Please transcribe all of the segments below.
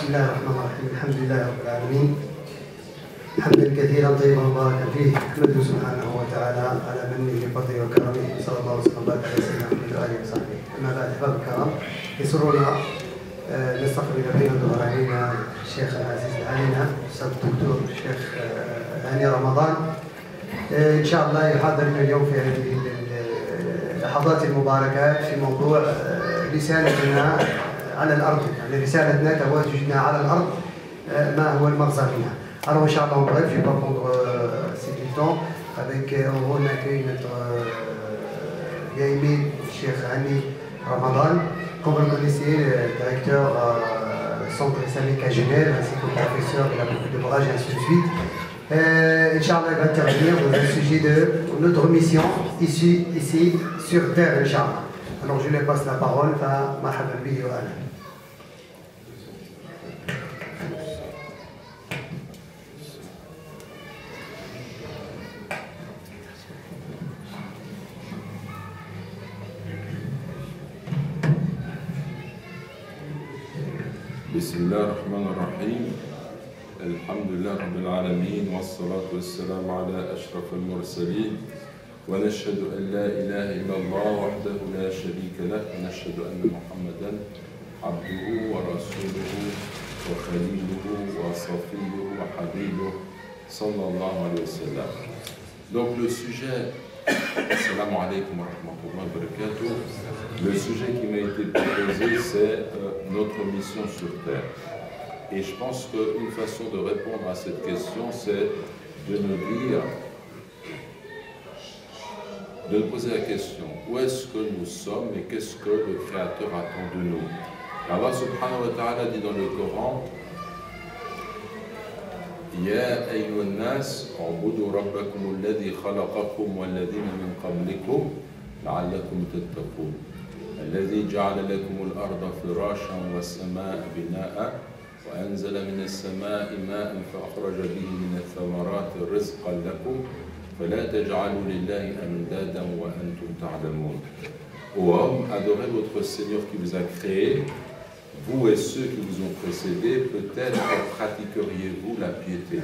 بسم الله الرحمن الرحيم الحمد لله رب العالمين حمدا كثيرا طيبا مباركا فيه نحمده سبحانه وتعالى على منه بفضله وكرمه صلى الله وسلم وبارك على سيدنا محمد واله وصحبه. اما بعد احباب الكرام يسرنا نستقبل بين ظهرانينا الشيخ العزيز علينا الاستاذ الدكتور الشيخ هاني رمضان ان شاء الله يحاضرنا اليوم في هذه اللحظات المباركات في موضوع رسالتنا على الارض، يعني رسالتنا تواجدنا على الارض ما هو المغزى منها. Alors Inch'Allah en bref, je ne vais pas prendre assez du temps avec on accueille notre Yaïmé Cheikh Hani Ramadan, comme vous le connaissez, le directeur centre islamique à Genève, ainsi que professeur de la faculté de Barrage et ainsi de suite. Inch'Allah va intervenir au sujet de notre mission ici sur terre, Inch'Allah. Alors je lui passe la parole, marhaban bihi wa ahlan. بسم الله الرحمن الرحيم الحمد لله رب العالمين والصلاة والسلام على أشرف المرسلين ونشهد أن لا إله إلا الله وحده لا شريك له ونشهد أن محمدا عبده ورسوله وخليله وصفيه وحبيبه صلى الله عليه وسلم. Donc le sujet, assalamu alaikum wa rahmatullahi wa barakatuh, le sujet qui m'a été proposé c'est notre mission sur Terre. Et je pense qu'une façon de répondre à cette question c'est de nous dire, de nous poser la question, où est-ce que nous sommes et qu'est-ce que le Créateur attend de nous. Allah subhanahu wa ta'ala dit dans le Coran, يا أيها الناس اعبدوا ربكم الذي خلقكم والذين من قبلكم لعلكم تتقون الذي جعل لكم الأرض فراشا والسماء بناء وأنزل من السماء ماء فأخرج به من الثمرات رزقا لكم فلا تجعلوا لله أندادا وأنتم تعلمون. Ô homme, adorez votre Seigneur qui vous a créé. Vous et ceux qui vous ont précédés, peut-être pratiqueriez-vous la piété.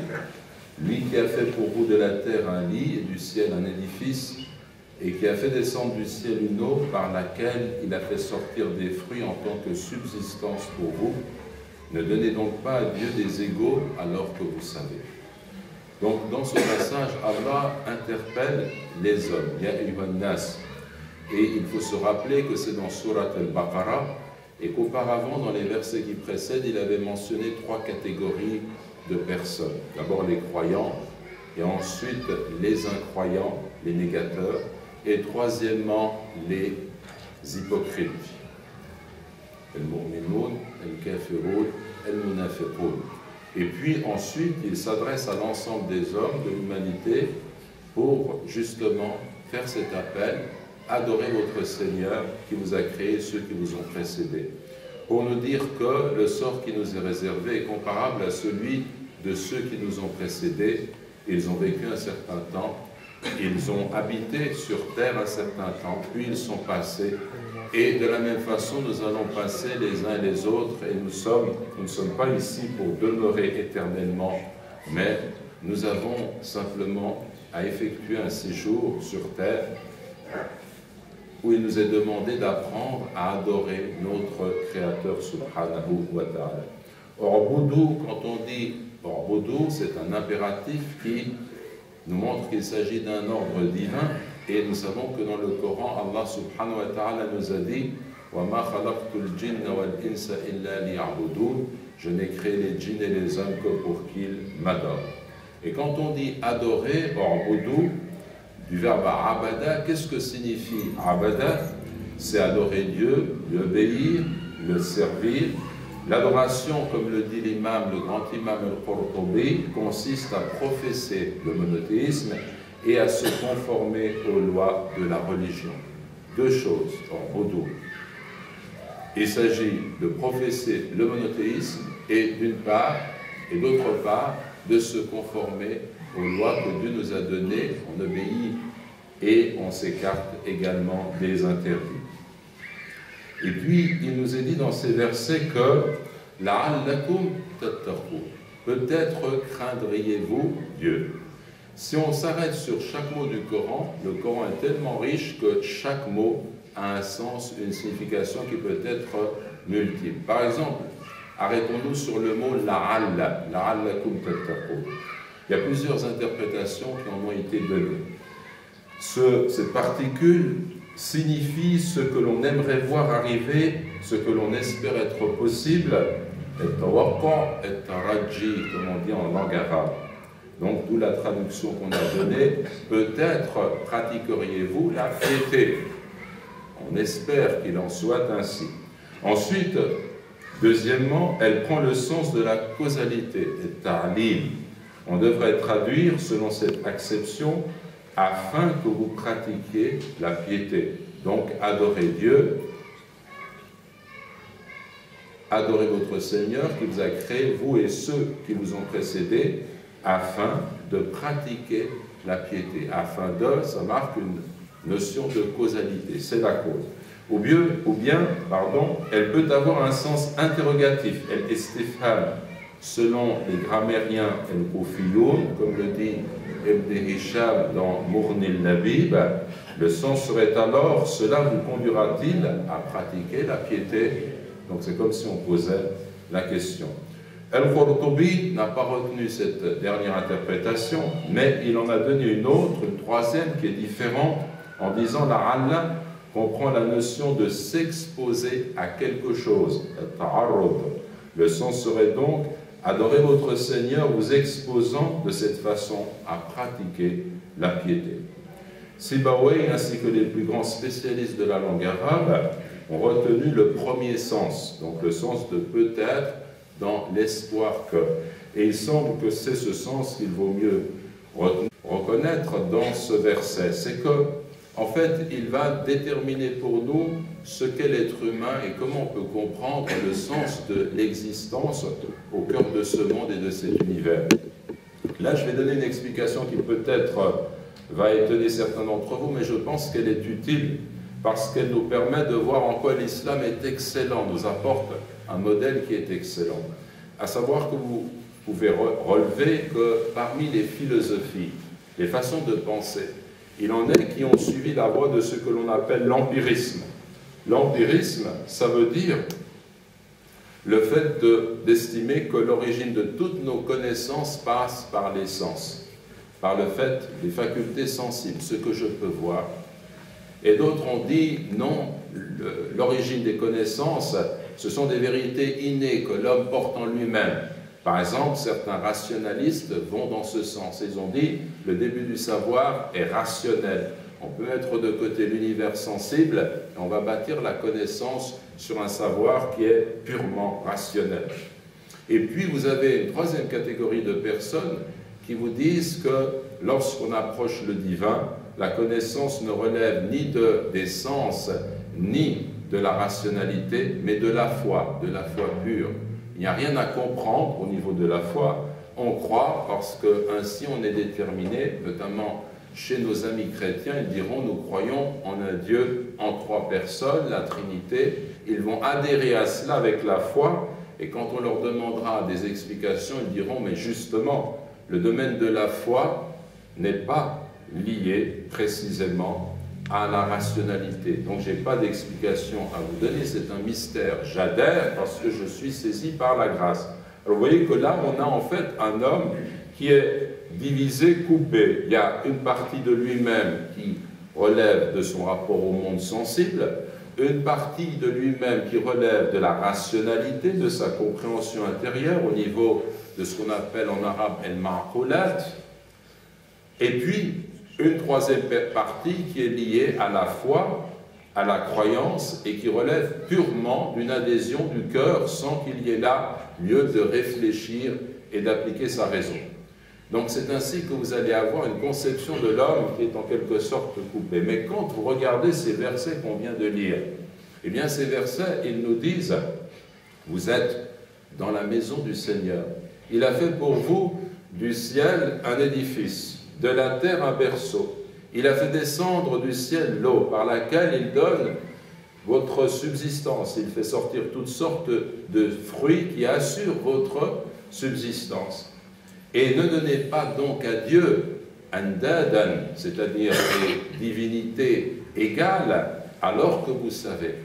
Lui qui a fait pour vous de la terre un lit et du ciel un édifice, et qui a fait descendre du ciel une eau par laquelle il a fait sortir des fruits en tant que subsistance pour vous, ne donnez donc pas à Dieu des égaux alors que vous savez. Donc dans ce passage, Allah interpelle les hommes, Ya ayyuhan nas, et il faut se rappeler que c'est dans Surat al-Baqarah, et qu'auparavant, dans les versets qui précèdent, il avait mentionné 3 catégories de personnes. D'abord les croyants, et ensuite les incroyants, les négateurs, et troisièmement les hypocrites. Al-mu'minoun, al-kafiroun, al-munafiqoun. Et puis ensuite, il s'adresse à l'ensemble des hommes de l'humanité pour justement faire cet appel. Adorez votre Seigneur qui vous a créé, ceux qui vous ont précédés. Pour nous dire que le sort qui nous est réservé est comparable à celui de ceux qui nous ont précédés. Ils ont vécu un certain temps, ils ont habité sur terre un certain temps, puis ils sont passés. Et de la même façon, nous allons passer les uns et les autres, et nous ne sommes pas ici pour demeurer éternellement, mais nous avons simplement à effectuer un séjour sur terre, où il nous est demandé d'apprendre à adorer notre Créateur subhanahu wa ta'ala. Orboudou, quand on dit Orboudou, c'est un impératif qui nous montre qu'il s'agit d'un ordre divin, et nous savons que dans le Coran, Allah subhanahu wa ta'ala nous a dit وَمَا خَلَقْتُ الْجِنَّ وَالْإِنسَ إِلَّا لِيَعْبُدُونَ. Je n'ai créé les djinns et les hommes que pour qu'ils m'adorent. Et quand on dit adorer, Orboudou, du verbe abada, qu'est-ce que signifie abada? C'est adorer Dieu, lui obéir, le servir. L'adoration, comme le dit l'imam, le grand imam al-Qurtubi, consiste à professer le monothéisme et à se conformer aux lois de la religion. Deux choses, en Boudou. Il s'agit de professer le monothéisme et d'une part, et d'autre part, de se conformer aux lois que Dieu nous a données, on obéit et on s'écarte également des interdits. Et puis, il nous est dit dans ces versets que la'allakum tattaqun. Peut-être craindriez-vous Dieu. Si on s'arrête sur chaque mot du Coran, le Coran est tellement riche que chaque mot a un sens, une signification qui peut être multiple. Par exemple, arrêtons-nous sur le mot la'allakum tattaqun. Il y a plusieurs interprétations qui en ont été données. Cette particule signifie ce que l'on aimerait voir arriver, ce que l'on espère être possible, et-tawaqqa, et-taraji, comme on dit en langue arabe. Donc, d'où la traduction qu'on a donnée, peut-être pratiqueriez-vous la piété. On espère qu'il en soit ainsi. Ensuite, deuxièmement, elle prend le sens de la causalité, et ta'lim. On devrait traduire, selon cette acception, afin que vous pratiquiez la piété. Donc, adorez Dieu, adorez votre Seigneur qui vous a créé, vous et ceux qui vous ont précédés, afin de pratiquer la piété. Afin de, ça marque une notion de causalité, c'est la cause. Ou bien, elle peut avoir un sens interrogatif, elle est stéphane, selon les grammairiens el-Koufiyoun, comme le dit Ibn Hisham dans Mournil Nabib, le sens serait alors, cela vous conduira-t-il à pratiquer la piété? Donc c'est comme si on posait la question. Al-Qurtubi n'a pas retenu cette dernière interprétation, mais il en a donné une autre, une troisième, qui est différente, en disant la Allah comprend la notion de s'exposer à quelque chose. Le sens serait donc adorez votre Seigneur vous exposant de cette façon à pratiquer la piété. Sibawayh ainsi que les plus grands spécialistes de la langue arabe ont retenu le premier sens, donc le sens de peut-être dans l'espoir que. Et il semble que c'est ce sens qu'il vaut mieux reconnaître dans ce verset. C'est que, en fait, il va déterminer pour nous ce qu'est l'être humain et comment on peut comprendre le sens de l'existence au cœur de ce monde et de cet univers. Là, je vais donner une explication qui peut-être va étonner certains d'entre vous, mais je pense qu'elle est utile parce qu'elle nous permet de voir en quoi l'islam est excellent, nous apporte un modèle qui est excellent. À savoir que vous pouvez relever que parmi les philosophies, les façons de penser, il en est qui ont suivi la voie de ce que l'on appelle l'empirisme. L'empirisme, ça veut dire le fait d'estimer que l'origine de toutes nos connaissances passe par les sens, par le fait des facultés sensibles, ce que je peux voir. Et d'autres ont dit non, l'origine des connaissances, ce sont des vérités innées que l'homme porte en lui-même. Par exemple, certains rationalistes vont dans ce sens. Ils ont dit le début du savoir est rationnel. On peut être de côté l'univers sensible et on va bâtir la connaissance sur un savoir qui est purement rationnel. Et puis vous avez une troisième catégorie de personnes qui vous disent que lorsqu'on approche le divin, la connaissance ne relève ni des sens, ni de la rationalité, mais de la foi pure. Il n'y a rien à comprendre au niveau de la foi. On croit parce que ainsi on est déterminé, notamment chez nos amis chrétiens, ils diront nous croyons en un Dieu en 3 personnes, la Trinité. Ils vont adhérer à cela avec la foi et quand on leur demandera des explications, ils diront mais justement, le domaine de la foi n'est pas lié précisément à la rationalité. Donc je n'ai pas d'explication à vous donner, c'est un mystère. J'adhère parce que je suis saisi par la grâce. Alors vous voyez que là, on a en fait un homme qui est divisé, coupé. Il y a une partie de lui-même qui relève de son rapport au monde sensible, une partie de lui-même qui relève de la rationalité, de sa compréhension intérieure au niveau de ce qu'on appelle en arabe « el-ma'qulat », et puis une troisième partie qui est liée à la foi, à la croyance, et qui relève purement d'une adhésion du cœur sans qu'il y ait là lieu de réfléchir et d'appliquer sa raison. Donc c'est ainsi que vous allez avoir une conception de l'homme qui est en quelque sorte coupée. Mais quand vous regardez ces versets qu'on vient de lire, eh bien ces versets, ils nous disent, vous êtes dans la maison du Seigneur. Il a fait pour vous du ciel un édifice, de la terre un berceau. Il a fait descendre du ciel l'eau par laquelle il donne votre subsistance. Il fait sortir toutes sortes de fruits qui assurent votre subsistance. Et ne donnez pas donc à Dieu andadan, c'est-à-dire des divinités égales, alors que vous savez.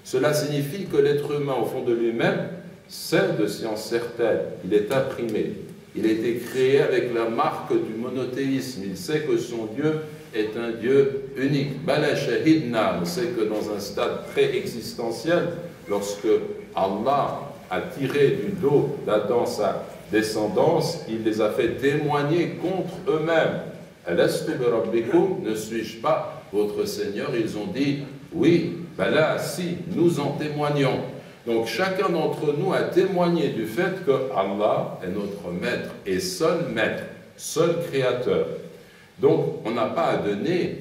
Cela signifie que l'être humain, au fond de lui-même, sait de science certaine, il est imprimé, il a été créé avec la marque du monothéisme, il sait que son Dieu est un Dieu unique. Bala shahidna, on sait que dans un stade pré-existentiel, lorsque Allah a tiré du dos d'Adam sa descendance, il les a fait témoigner contre eux-mêmes. Alastu bi rabbikum, ne suis-je pas votre Seigneur? Ils ont dit oui, Bala, si, nous en témoignons. Donc chacun d'entre nous a témoigné du fait que Allah est notre maître et seul créateur. Donc on n'a pas à donner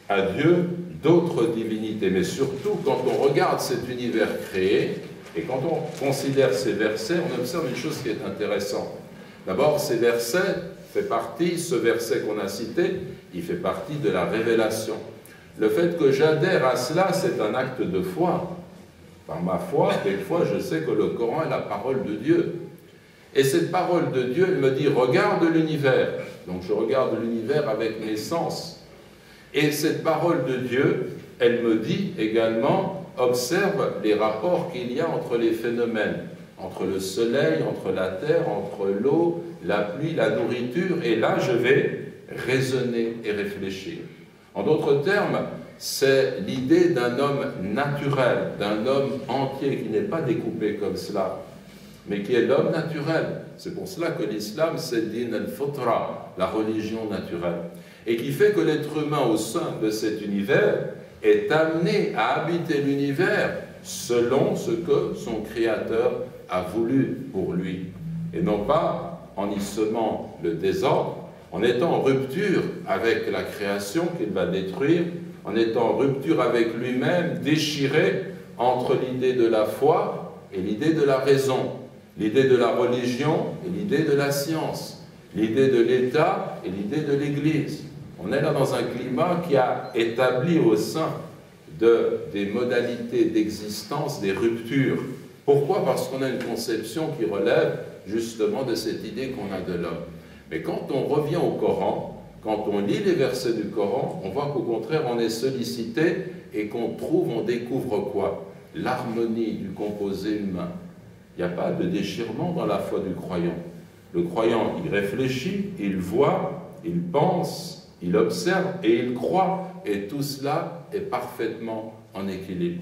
à Dieu d'autres divinités, mais surtout quand on regarde cet univers créé et quand on considère ces versets, on observe une chose qui est intéressante. D'abord, ces versets ce verset qu'on a cité, il fait partie de la révélation. Le fait que j'adhère à cela, c'est un acte de foi. Par ma foi, quelquefois, je sais que le Coran est la parole de Dieu. Et cette parole de Dieu, elle me dit, regarde l'univers. Donc je regarde l'univers avec mes sens. Et cette parole de Dieu, elle me dit également, observe les rapports qu'il y a entre les phénomènes, entre le soleil, entre la terre, entre l'eau, la pluie, la nourriture. Et là, je vais raisonner et réfléchir. En d'autres termes, c'est l'idée d'un homme naturel, d'un homme entier qui n'est pas découpé comme cela, mais qui est l'homme naturel. C'est pour cela que l'islam, c'est din al-futra, la religion naturelle, et qui fait que l'être humain au sein de cet univers est amené à habiter l'univers selon ce que son Créateur a voulu pour lui, et non pas en y semant le désordre, en étant en rupture avec la création qu'il va détruire, en étant en rupture avec lui-même, déchiré entre l'idée de la foi et l'idée de la raison, l'idée de la religion et l'idée de la science, l'idée de l'État et l'idée de l'Église. On est là dans un climat qui a établi au sein des modalités d'existence des ruptures. Pourquoi? Parce qu'on a une conception qui relève justement de cette idée qu'on a de l'homme. Mais quand on revient au Coran, quand on lit les versets du Coran, on voit qu'au contraire, on est sollicité et on découvre quoi? L'harmonie du composé humain. Il n'y a pas de déchirement dans la foi du croyant. Le croyant, il réfléchit, il voit, il pense, il observe et il croit. Et tout cela est parfaitement en équilibre.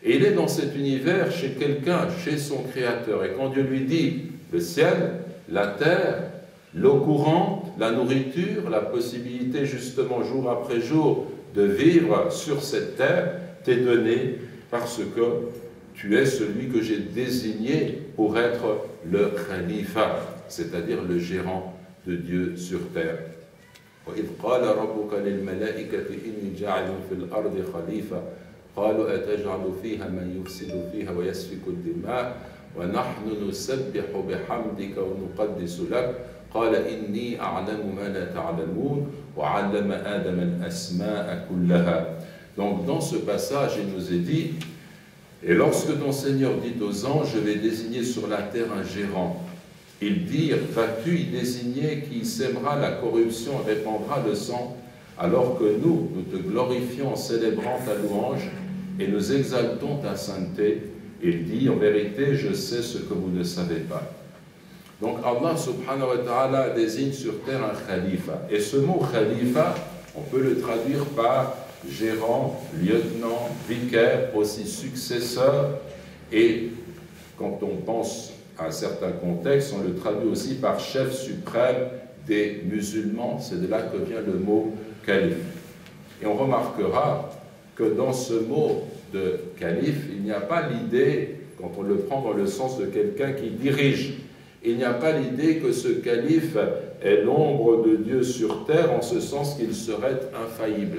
Et il est dans cet univers chez quelqu'un, chez son Créateur. Et quand Dieu lui dit, le ciel, la terre, l'eau courante, la nourriture, la possibilité justement jour après jour de vivre sur cette terre t'est donnée parce que tu es celui que j'ai désigné pour être le khalifa, c'est-à-dire le gérant de Dieu sur terre. وَإِذْ قَالَ رَبُّكَ لِلْمَلَائِكَةِ إِنِّي جَاعِلٌ فِي الْأَرْضِ خَلِيفَةً قَالُوا أَتَجْعَلُ فِيهَا مَن يُفْسِدُ فِيهَا وَيَسْفِكُ الدِّمَاءَ وَنَحْنُ نُسَبِّحُ بِحَمْدِكَ وَنُقَدِّسُ لَكَ قال إني أعلم ما لا تعلمون وعلم آدم الأسماء كلها. Donc dans ce passage, il nous est dit, et lorsque ton Seigneur dit aux anges, je vais désigner sur la terre un gérant, ils dirent, vas-tu y désigner qui sèmera la corruption et répandra le sang, alors que nous te glorifions en célébrant ta louange et nous exaltons ta sainteté. Il dit, en vérité, je sais ce que vous ne savez pas. Donc Allah subhanahu wa ta'ala désigne sur terre un khalifa. Et ce mot khalifa, on peut le traduire par gérant, lieutenant, vicaire, aussi successeur. Et quand on pense à un certain contexte, on le traduit aussi par chef suprême des musulmans. C'est de là que vient le mot calife. Et on remarquera que dans ce mot de calife, il n'y a pas l'idée, quand on le prend dans le sens de quelqu'un qui dirige, il n'y a pas l'idée que ce calife est l'ombre de Dieu sur terre en ce sens qu'il serait infaillible.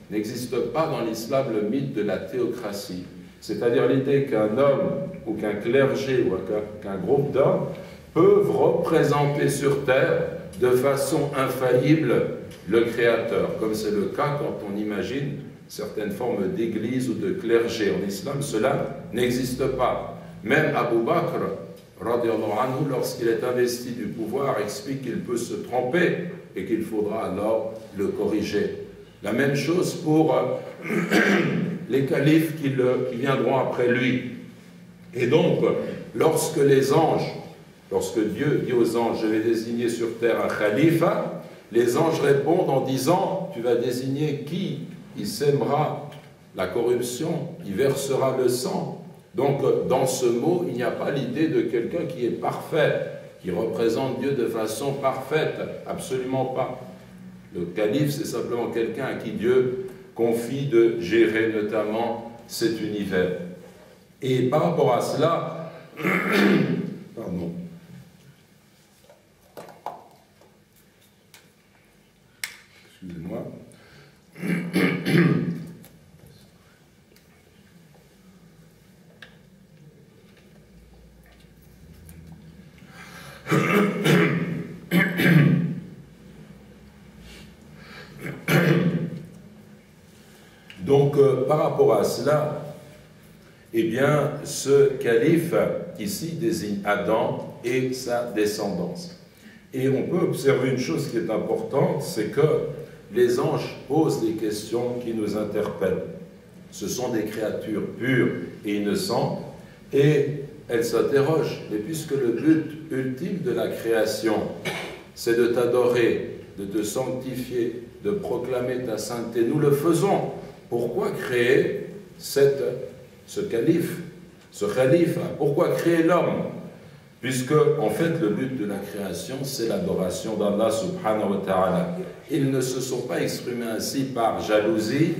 Il n'existe pas dans l'islam le mythe de la théocratie, c'est-à-dire l'idée qu'un homme ou qu'un clergé ou qu'un groupe d'hommes peuvent représenter sur terre de façon infaillible le Créateur, comme c'est le cas quand on imagine certaine forme d'église ou de clergé. En islam, cela n'existe pas. Même Abu Bakr, radiallahu anhu, lorsqu'il est investi du pouvoir, explique qu'il peut se tromper et qu'il faudra alors le corriger. La même chose pour les califes qui viendront après lui. Et donc, lorsque Dieu dit aux anges, je vais désigner sur terre un khalifa, les anges répondent en disant, tu vas désigner qui? Il sèmera la corruption, il versera le sang. Donc, dans ce mot, il n'y a pas l'idée de quelqu'un qui est parfait, qui représente Dieu de façon parfaite, absolument pas. Le calife, c'est simplement quelqu'un à qui Dieu confie de gérer notamment cet univers. Et par rapport à cela, pardon, excusez-moi, donc par rapport à cela, eh bien, ce calife ici désigne Adam et sa descendance. Et on peut observer une chose qui est importante, c'est que les anges posent des questions qui nous interpellent. Ce sont des créatures pures et innocentes, et elles s'interrogent. Mais puisque le but ultime de la création, c'est de t'adorer, de te sanctifier, de proclamer ta sainteté, nous le faisons. Pourquoi créer ce calife, ce khalifa? Pourquoi créer l'homme? Puisque, en fait, le but de la création, c'est l'adoration d'Allah subhanahu wa ta'ala. Ils ne se sont pas exprimés ainsi par jalousie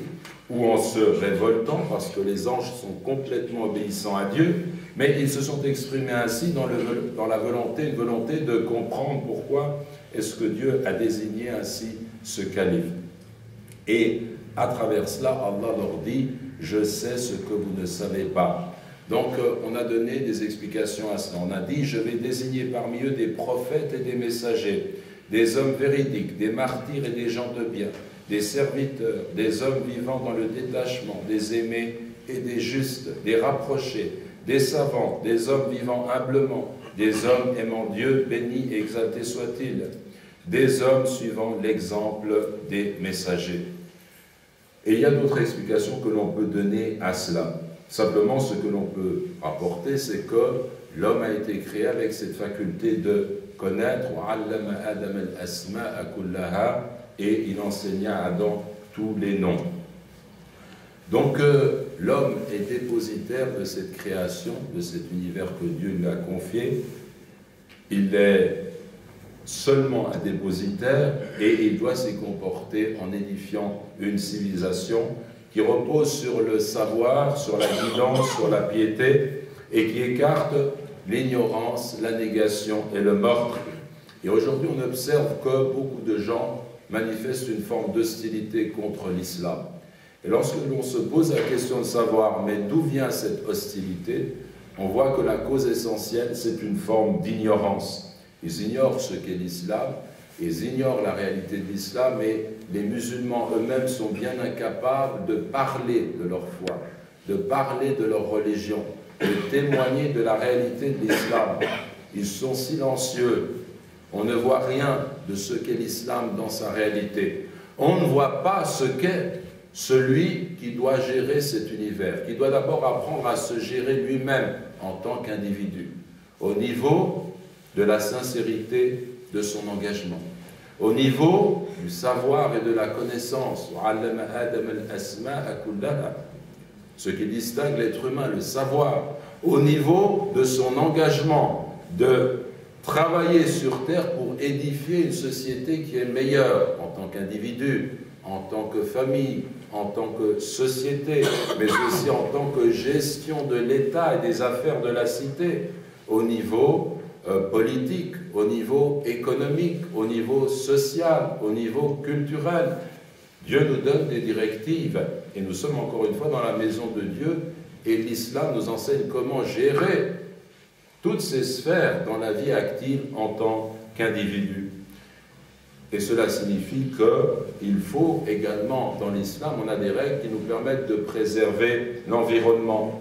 ou en se révoltant, parce que les anges sont complètement obéissants à Dieu, mais ils se sont exprimés ainsi dans la volonté, une volonté de comprendre pourquoi est-ce que Dieu a désigné ainsi ce calife. Et à travers cela, Allah leur dit, je sais ce que vous ne savez pas. Donc, on a donné des explications à cela. On a dit, je vais désigner parmi eux des prophètes et des messagers, des hommes véridiques, des martyrs et des gens de bien, des serviteurs, des hommes vivant dans le détachement, des aimés et des justes, des rapprochés, des savants, des hommes vivant humblement, des hommes aimant Dieu, béni et exalté soit-il, des hommes suivant l'exemple des messagers. Et il y a d'autres explications que l'on peut donner à cela. Simplement, ce que l'on peut rapporter, c'est que l'homme a été créé avec cette faculté de connaître, et il enseigna à Adam tous les noms. Donc, l'homme est dépositaire de cette création, de cet univers que Dieu lui a confié. Il est seulement un dépositaire et il doit s'y comporter en édifiant une civilisation qui repose sur le savoir, sur la guidance, sur la piété, et qui écarte l'ignorance, la négation et le meurtre. Et aujourd'hui, on observe que beaucoup de gens manifestent une forme d'hostilité contre l'islam. Et lorsque l'on se pose la question de savoir, mais d'où vient cette hostilité, on voit que la cause essentielle, c'est une forme d'ignorance. Ils ignorent ce qu'est l'islam, ils ignorent la réalité de l'islam, et les musulmans eux-mêmes sont bien incapables de parler de leur foi, de parler de leur religion, de témoigner de la réalité de l'islam. Ils sont silencieux. On ne voit rien de ce qu'est l'islam dans sa réalité. On ne voit pas ce qu'est celui qui doit gérer cet univers, qui doit d'abord apprendre à se gérer lui-même en tant qu'individu, au niveau de la sincérité de son engagement, au niveau du savoir et de la connaissance, ce qui distingue l'être humain, le savoir, au niveau de son engagement de travailler sur terre pour édifier une société qui est meilleure en tant qu'individu, en tant que famille, en tant que société, mais aussi en tant que gestion de l'État et des affaires de la cité, au niveau politique, au niveau économique, au niveau social, au niveau culturel. Dieu nous donne des directives, et nous sommes encore une fois dans la maison de Dieu, et l'islam nous enseigne comment gérer toutes ces sphères dans la vie active en tant qu'individu. Et cela signifie qu'il faut également, dans l'islam, on a des règles qui nous permettent de préserver l'environnement,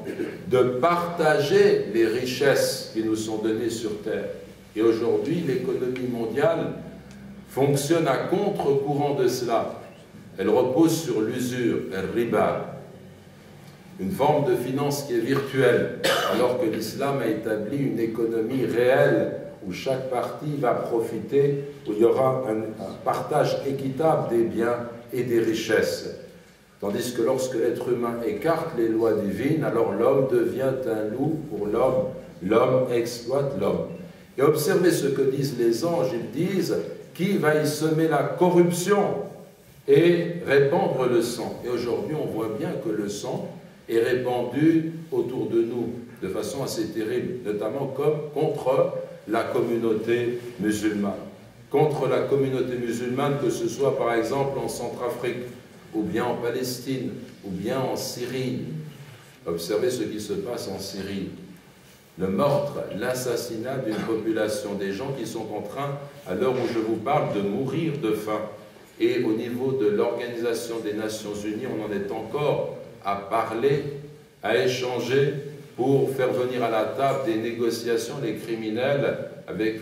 de partager les richesses qui nous sont données sur Terre. Et aujourd'hui, l'économie mondiale fonctionne à contre-courant de cela. Elle repose sur l'usure, le riba, une forme de finance qui est virtuelle, alors que l'islam a établi une économie réelle où chaque partie va profiter, où il y aura un partage équitable des biens et des richesses. Tandis que lorsque l'être humain écarte les lois divines, alors l'homme devient un loup pour l'homme, l'homme exploite l'homme. Et observez ce que disent les anges, ils disent « Qui va y semer la corruption et répandre le sang ?» Et aujourd'hui, on voit bien que le sang est répandu autour de nous de façon assez terrible, notamment contre la communauté musulmane. Contre la communauté musulmane, que ce soit par exemple en Centrafrique, ou bien en Palestine, ou bien en Syrie. Observez ce qui se passe en Syrie. Le meurtre, l'assassinat d'une population, des gens qui sont en train, à l'heure où je vous parle, de mourir de faim. Et au niveau de l'Organisation des Nations Unies, on en est encore à parler, à échanger pour faire venir à la table des négociations les criminels avec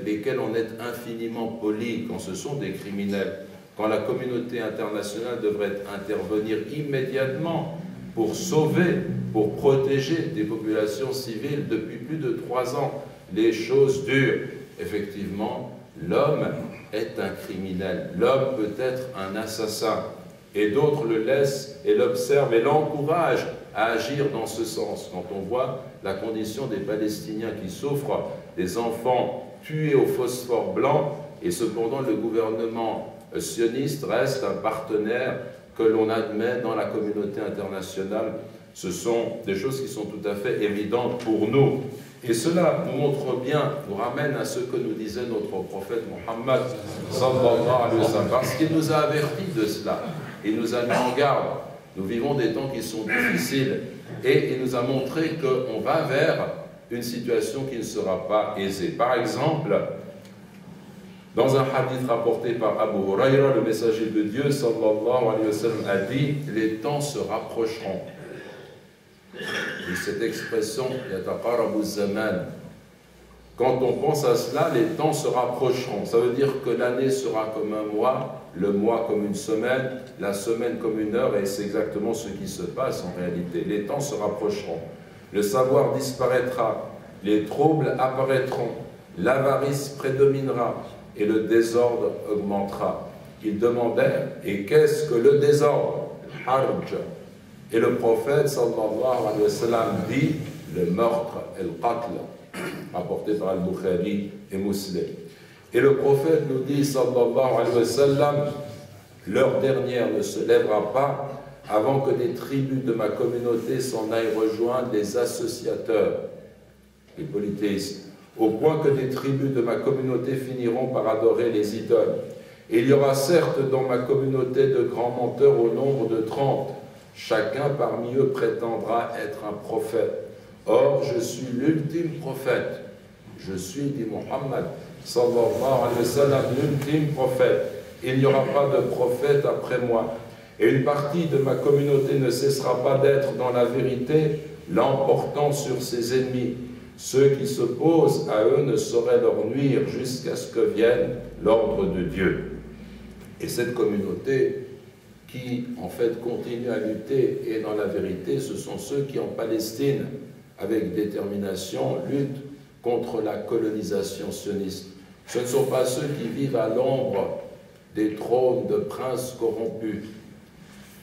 lesquels on est infiniment poli quand ce sont des criminels. Quand la communauté internationale devrait intervenir immédiatement pour sauver, pour protéger des populations civiles depuis plus de 3 ans, les choses durent. Effectivement, l'homme est un criminel, l'homme peut être un assassin. Et d'autres le laissent et l'observent et l'encouragent à agir dans ce sens. Quand on voit la condition des Palestiniens qui souffrent, des enfants tués au phosphore blanc, et cependant le gouvernement sioniste reste un partenaire que l'on admet dans la communauté internationale, ce sont des choses qui sont tout à fait évidentes pour nous. Et cela nous montre bien, nous ramène à ce que nous disait notre prophète Mohammed, sallallahu alayhi wa sallam, parce qu'il nous a avertis de cela. Il nous a mis en garde. Nous vivons des temps qui sont difficiles et il nous a montré qu'on va vers une situation qui ne sera pas aisée. Par exemple, dans un hadith rapporté par Abu Huraira, le messager de Dieu, sallallahu alayhi wa sallam, a dit « Les temps se rapprocheront ». Et cette expression « yataqarabu zaman », quand on pense à cela, les temps se rapprocheront. Ça veut dire que l'année sera comme un mois, le mois comme une semaine, la semaine comme une heure, et c'est exactement ce qui se passe en réalité. Les temps se rapprocheront. Le savoir disparaîtra, les troubles apparaîtront, l'avarice prédominera et le désordre augmentera. Ils demandèrent, et qu'est-ce que le désordre? Harj. Et le prophète, sallallahu alayhi wa sallam, dit, le meurtre, el-qatl, rapporté par Al-Bukhari et Muslim. Et le prophète nous dit, sallallahu alayhi wa sallam, l'heure dernière ne se lèvera pas avant que des tribus de ma communauté s'en aillent rejoindre les associateurs, les polythéistes, au point que des tribus de ma communauté finiront par adorer les idoles. Et il y aura certes dans ma communauté de grands menteurs au nombre de 30. Chacun parmi eux prétendra être un prophète. Or, je suis l'ultime prophète. Je suis, dit Muhammad, sallallahu alayhi wa sallam, l'ultime prophète. Il n'y aura pas de prophète après moi. Et une partie de ma communauté ne cessera pas d'être dans la vérité, l'emportant sur ses ennemis. Ceux qui s'opposent à eux ne sauraient leur nuire jusqu'à ce que vienne l'ordre de Dieu. Et cette communauté qui, en fait, continue à lutter et dans la vérité, ce sont ceux qui, en Palestine, avec détermination, luttent contre la colonisation sioniste. Ce ne sont pas ceux qui vivent à l'ombre des trônes de princes corrompus.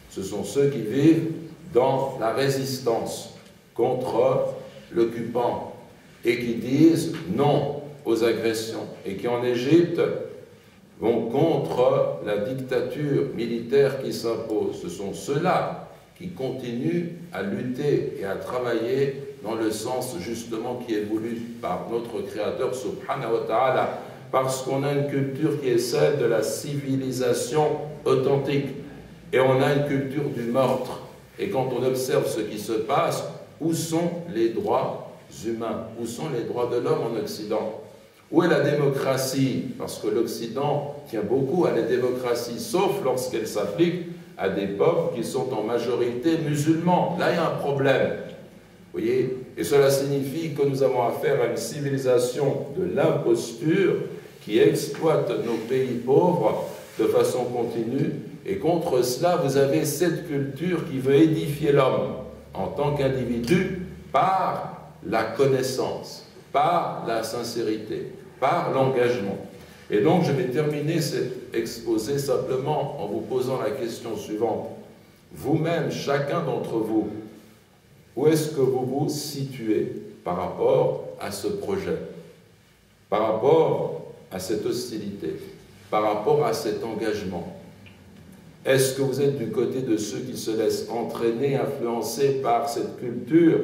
Ce sont ceux qui vivent dans la résistance contre l'occupant et qui disent non aux agressions et qui, en Égypte, vont contre la dictature militaire qui s'impose. Ce sont ceux-là qui continuent à lutter et à travailler dans le sens justement qui est voulu par notre Créateur subhanahu wa ta'ala, parce qu'on a une culture qui est celle de la civilisation authentique et on a une culture du meurtre. Et quand on observe ce qui se passe, où sont les droits humains? Où sont les droits de l'homme en Occident? Où est la démocratie? Parce que l'Occident tient beaucoup à la démocratie, sauf lorsqu'elle s'applique à des peuples qui sont en majorité musulmans. Là, il y a un problème. Vous voyez? Et cela signifie que nous avons affaire à une civilisation de l'imposture qui exploite nos pays pauvres de façon continue. Et contre cela, vous avez cette culture qui veut édifier l'homme en tant qu'individu par la connaissance, par la sincérité, par l'engagement. Et donc, je vais terminer cet exposé simplement en vous posant la question suivante. Vous-même, chacun d'entre vous, où est-ce que vous vous situez par rapport à ce projet, par rapport à cette hostilité, par rapport à cet engagement? Est-ce que vous êtes du côté de ceux qui se laissent entraîner, influencer par cette culture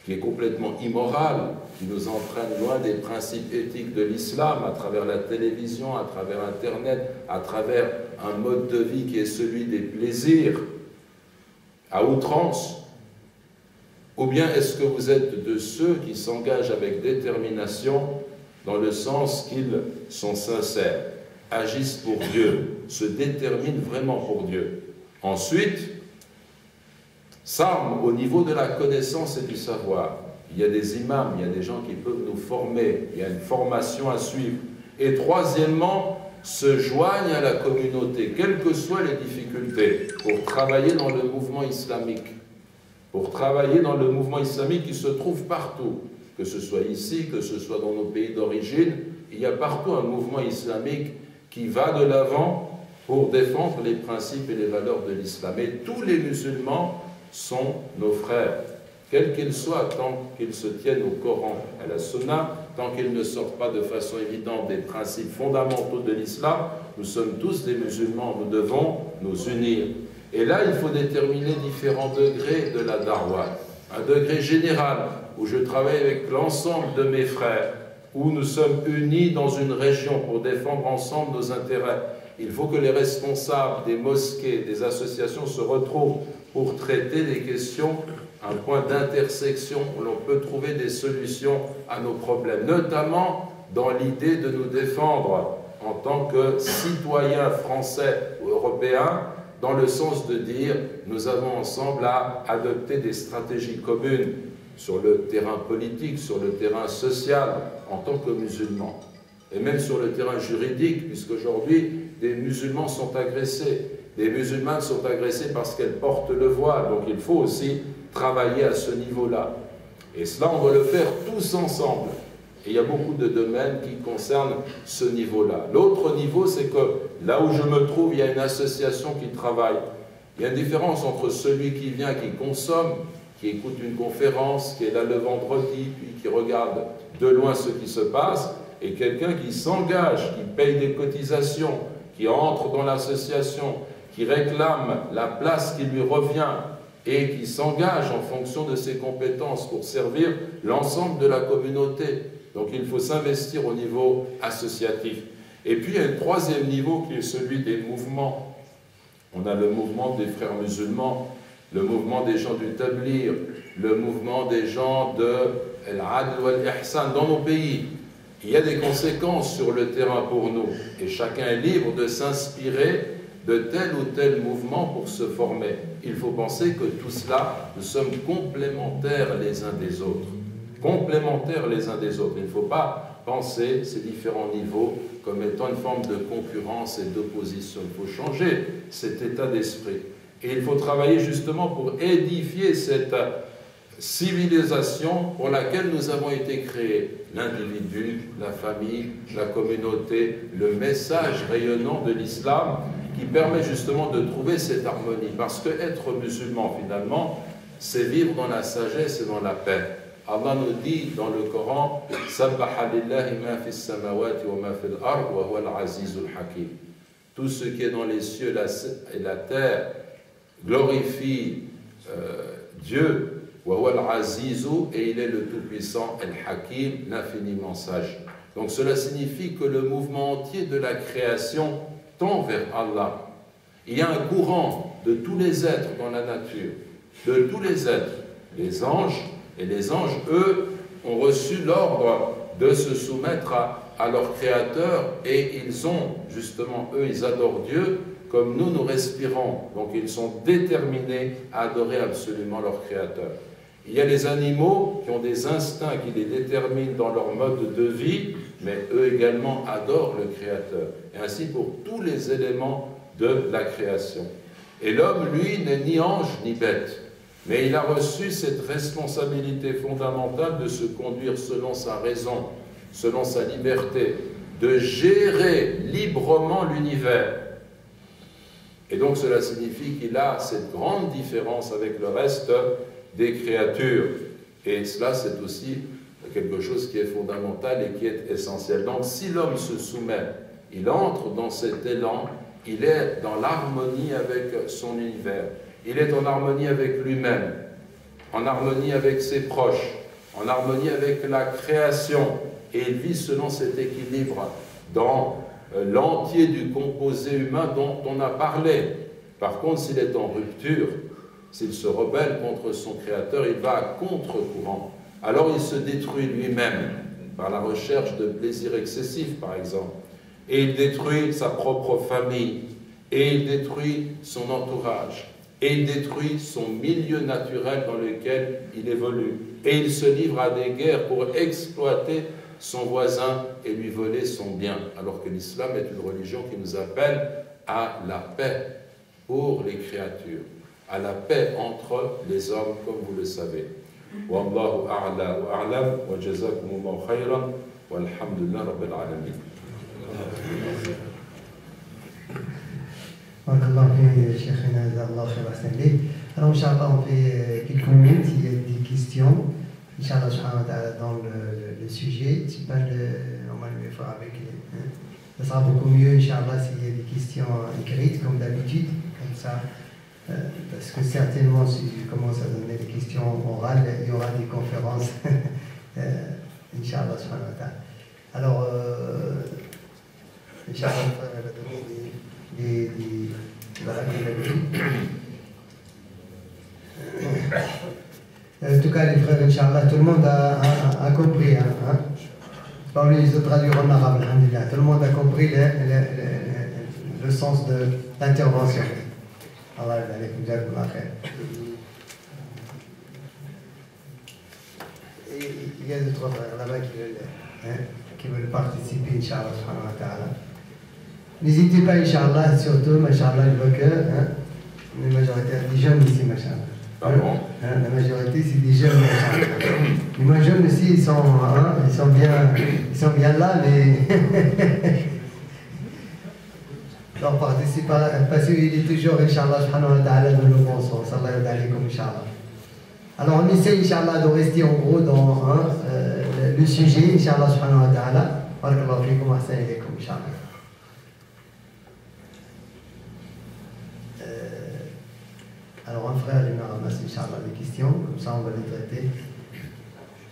qui est complètement immorale, qui nous entraîne loin des principes éthiques de l'islam, à travers la télévision, à travers Internet, à travers un mode de vie qui est celui des plaisirs, à outrance? Ou bien est-ce que vous êtes de ceux qui s'engagent avec détermination dans le sens qu'ils sont sincères, agissent pour Dieu, se déterminent vraiment pour Dieu? Ensuite, s'arment au niveau de la connaissance et du savoir. Il y a des imams, il y a des gens qui peuvent nous former, il y a une formation à suivre. Et troisièmement, se joignent à la communauté, quelles que soient les difficultés, pour travailler dans le mouvement islamique. Pour travailler dans le mouvement islamique qui se trouve partout, que ce soit ici, que ce soit dans nos pays d'origine, il y a partout un mouvement islamique qui va de l'avant pour défendre les principes et les valeurs de l'islam. Et tous les musulmans sont nos frères, quels qu'ils soient, tant qu'ils se tiennent au Coran et à la Sunna, tant qu'ils ne sortent pas de façon évidente des principes fondamentaux de l'islam. Nous sommes tous des musulmans, nous devons nous unir. Et là, il faut déterminer différents degrés de la darwa. Un degré général, où je travaille avec l'ensemble de mes frères, où nous sommes unis dans une région pour défendre ensemble nos intérêts. Il faut que les responsables des mosquées, des associations se retrouvent pour traiter des questions, un point d'intersection où l'on peut trouver des solutions à nos problèmes, notamment dans l'idée de nous défendre en tant que citoyens français ou européens, dans le sens de dire nous avons ensemble à adopter des stratégies communes sur le terrain politique, sur le terrain social, en tant que musulmans, et même sur le terrain juridique, puisqu'aujourd'hui, des musulmans sont agressés. Des musulmanes sont agressées parce qu'elles portent le voile, donc il faut aussi travailler à ce niveau-là. Et cela, on doit le faire tous ensemble. Et il y a beaucoup de domaines qui concernent ce niveau-là. L'autre niveau, c'est que là où je me trouve, il y a une association qui travaille. Il y a une différence entre celui qui vient, qui consomme, qui écoute une conférence, qui est là le vendredi, puis qui regarde de loin ce qui se passe, et quelqu'un qui s'engage, qui paye des cotisations, qui entre dans l'association, qui réclame la place qui lui revient et qui s'engage en fonction de ses compétences pour servir l'ensemble de la communauté. Donc il faut s'investir au niveau associatif. Et puis il y a un troisième niveau qui est celui des mouvements. On a le mouvement des frères musulmans, le mouvement des gens du Tablir, le mouvement des gens de Al-Adl wal-Ihsan dans nos pays. Il y a des conséquences sur le terrain pour nous et chacun est libre de s'inspirer de tel ou tel mouvement pour se former. Il faut penser que tout cela, nous sommes complémentaires les uns des autres. Complémentaires les uns des autres. Il ne faut pas penser ces différents niveaux comme étant une forme de concurrence et d'opposition. Il faut changer cet état d'esprit. Et il faut travailler justement pour édifier cette civilisation pour laquelle nous avons été créés. L'individu, la famille, la communauté, le message rayonnant de l'islam qui permet justement de trouver cette harmonie. Parce que être musulman, finalement, c'est vivre dans la sagesse et dans la paix. Allah nous dit dans le Coran « Sabbaha lillahi ma fis samawati wa ma fil ard wa huwa al-azizul hakim » Tout ce qui est dans les cieux et la terre glorifie Dieu, wa huwa al-azizu, et il est le tout-puissant, al-hakim, l'infiniment sage. Donc cela signifie que le mouvement entier de la création tend vers Allah. Il y a un courant de tous les êtres dans la nature, de tous les êtres, les anges, et les anges, eux, ont reçu l'ordre de se soumettre à leur Créateur, et ils ont, justement, eux, ils adorent Dieu, comme nous, nous respirons. Donc ils sont déterminés à adorer absolument leur Créateur. Il y a les animaux qui ont des instincts qui les déterminent dans leur mode de vie, mais eux également adorent le Créateur. Et ainsi pour tous les éléments de la création. Et l'homme, lui, n'est ni ange ni bête, mais il a reçu cette responsabilité fondamentale de se conduire selon sa raison, selon sa liberté, de gérer librement l'univers. Et donc cela signifie qu'il a cette grande différence avec le reste des créatures. Et cela, c'est aussi quelque chose qui est fondamental et qui est essentiel. Donc si l'homme se soumet, il entre dans cet élan, il est dans l'harmonie avec son univers. Il est en harmonie avec lui-même, en harmonie avec ses proches, en harmonie avec la création. Et il vit selon cet équilibre dans l'entier du composé humain dont on a parlé. Par contre, s'il est en rupture, s'il se rebelle contre son Créateur, il va à contre-courant. Alors il se détruit lui-même par la recherche de plaisirs excessifs, par exemple. Et il détruit sa propre famille, et il détruit son entourage, et il détruit son milieu naturel dans lequel il évolue. Et il se livre à des guerres pour exploiter son voisin et lui voler son bien. Alors que l'islam est une religion qui nous appelle à la paix pour les créatures, à la paix entre les hommes, comme vous le savez. Wallahu a'la wa a'lam wa jazakumullahu khayran walhamdulillah rabbil alamin. Alors, Inch'Allah, on fait quelques minutes, il y a des questions. Inch'Allah, subhanahu wa ta'ala, dans le sujet, c'est pas on va le faire avec ça sera beaucoup mieux, Inch'Allah, s'il y a des questions écrites, comme d'habitude, comme ça. Parce que certainement, si je commence à donner des questions orales, il y aura des conférences. Inch'Allah, subhanahu wa ta'ala. Alors, Inch'Allah, on va donner en tout cas, les frères, Inch'Allah, tout le monde a compris. Hein? Pas obligé de traduire en arabe, alhamdulillah. Tout le monde a compris le sens de l'intervention. Allah il y a deux, trois frères là-bas qui veulent participer, Inch'Allah, subhanahu wa ta'ala. N'hésitez pas, Inch'Allah, surtout, Masha'Allah, je vois que la majorité des jeunes ici, Masha'Allah. La majorité, c'est des jeunes, Masha'Allah. Les moins jeunes aussi, ils sont bien là, mais... Alors, parce qu'il est toujours, Inch'Allah, subhanahu wa ta'ala, dans le bon sens. Sallallahu alayhi wa Inch'Allah. Alors, on essaie, Inch'Allah, de rester en gros dans le sujet, Inch'Allah, subhanahu wa ta'ala. Barakallahu fikum, ahsan ilaykum, Inch'Allah. Alors un frère, il me ramasse, Inch'Allah, des questions, comme ça on va les traiter.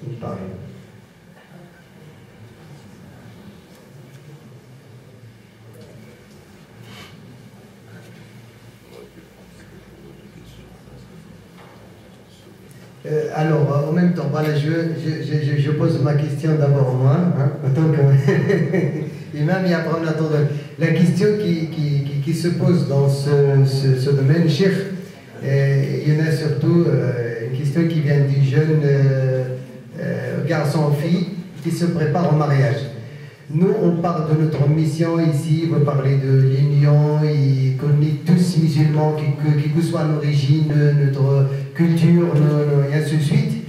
Il parle. Alors, en même temps, voilà, je pose ma question d'abord moi, hein, en tant que imam, et après on attend la question qui se pose dans ce domaine, Cheikh. Il y en a surtout une question qui vient du jeune garçon ou fille qui se prépare au mariage. Nous, on parle de notre mission ici, vous parlez de l'union, et qu'on est tous musulmans, quelle que soit l'origine, notre culture, et ainsi de suite.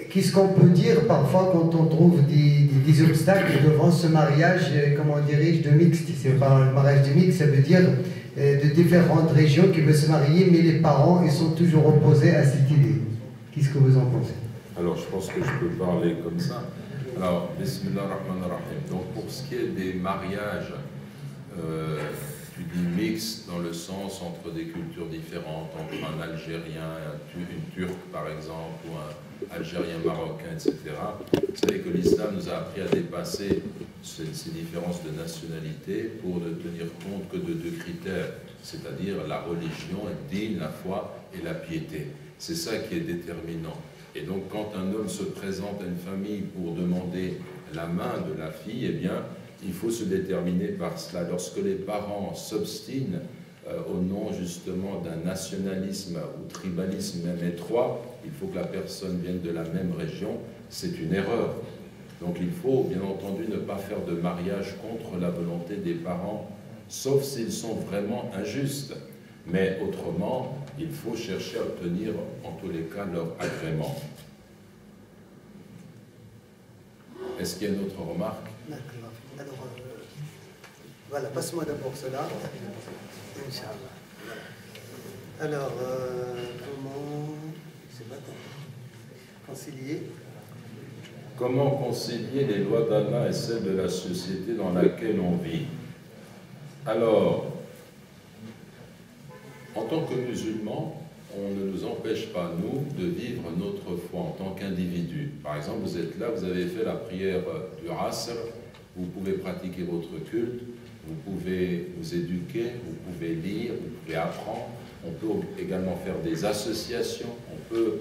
Qu'est-ce qu'on peut dire parfois quand on trouve des obstacles devant ce mariage, comment dirais-je, de mixte? C'est pas un mariage de mixte, ça veut dire de différentes régions qui veulent se marier, mais les parents, ils sont toujours opposés à cette idée. Qu'est-ce que vous en pensez? Alors, je pense que je peux parler comme ça. Alors, Bismillah ar-Rahman ar-Rahim. Donc, pour ce qui est des mariages, tu dis mix dans le sens entre des cultures différentes, entre un Algérien, une Turque par exemple, ou un Algérien marocain, etc. Vous savez que l'islam nous a appris à dépasser ces différences de nationalité pour ne tenir compte que de deux critères, c'est-à-dire la religion, le din, la foi et la piété. C'est ça qui est déterminant. Et donc, quand un homme se présente à une famille pour demander la main de la fille, eh bien, il faut se déterminer par cela. Lorsque les parents s'obstinent au nom justement d'un nationalisme ou tribalisme même étroit, il faut que la personne vienne de la même région, c'est une erreur. Donc il faut bien entendu ne pas faire de mariage contre la volonté des parents, sauf s'ils sont vraiment injustes. Mais autrement, il faut chercher à obtenir en tous les cas leur agrément. Est-ce qu'il y a une autre remarque? D'accord. Alors, voilà, passe-moi d'abord cela. Inch'Allah. Alors, comment, je sais pas, concilier? Comment concilier les lois d'Allah et celles de la société dans laquelle on vit? Alors, en tant que musulmans, on ne nous empêche pas, nous, de vivre notre foi en tant qu'individu. Par exemple, vous êtes là, vous avez fait la prière du Asr, vous pouvez pratiquer votre culte, vous pouvez vous éduquer, vous pouvez lire, vous pouvez apprendre. On peut également faire des associations, on peut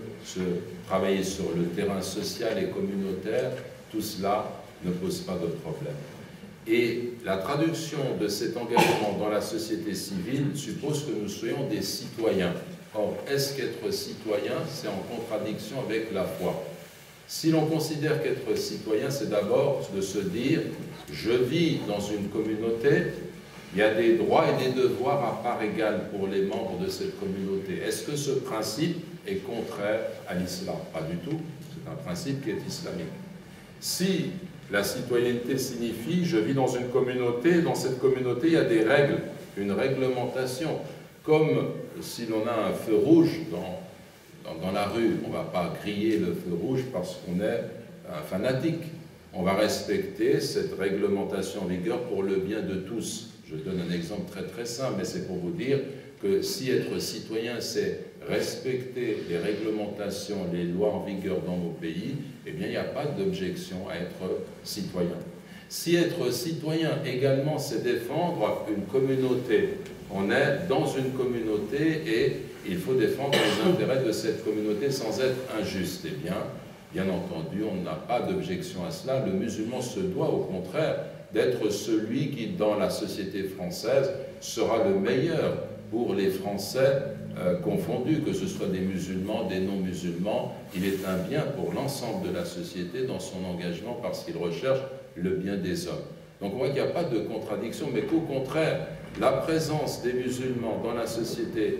travailler sur le terrain social et communautaire. Tout cela ne pose pas de problème. Et la traduction de cet engagement dans la société civile suppose que nous soyons des citoyens. Or, est-ce qu'être citoyen, c'est en contradiction avec la foi? Si l'on considère qu'être citoyen, c'est d'abord de se dire « je vis dans une communauté », il y a des droits et des devoirs à part égale pour les membres de cette communauté. Est-ce que ce principe est contraire à l'islam? Pas du tout, c'est un principe qui est islamique. Si la citoyenneté signifie « je vis dans une communauté », dans cette communauté il y a des règles, une réglementation. Comme si l'on a un feu rouge dans la rue, on ne va pas griller le feu rouge parce qu'on est un fanatique. On va respecter cette réglementation en vigueur pour le bien de tous. Je donne un exemple très très simple, mais c'est pour vous dire que si être citoyen, c'est respecter les réglementations, les lois en vigueur dans nos pays, eh bien il n'y a pas d'objection à être citoyen. Si être citoyen également, c'est défendre une communauté, on est dans une communauté et il faut défendre les intérêts de cette communauté sans être injuste. Eh bien entendu, on n'a pas d'objection à cela. Le musulman se doit au contraire d'être celui qui, dans la société française, sera le meilleur pour les Français confondus, que ce soit des musulmans, des non-musulmans. Il est un bien pour l'ensemble de la société dans son engagement parce qu'il recherche le bien des hommes. Donc on voit qu'il n'y a pas de contradiction, mais qu'au contraire, la présence des musulmans dans la société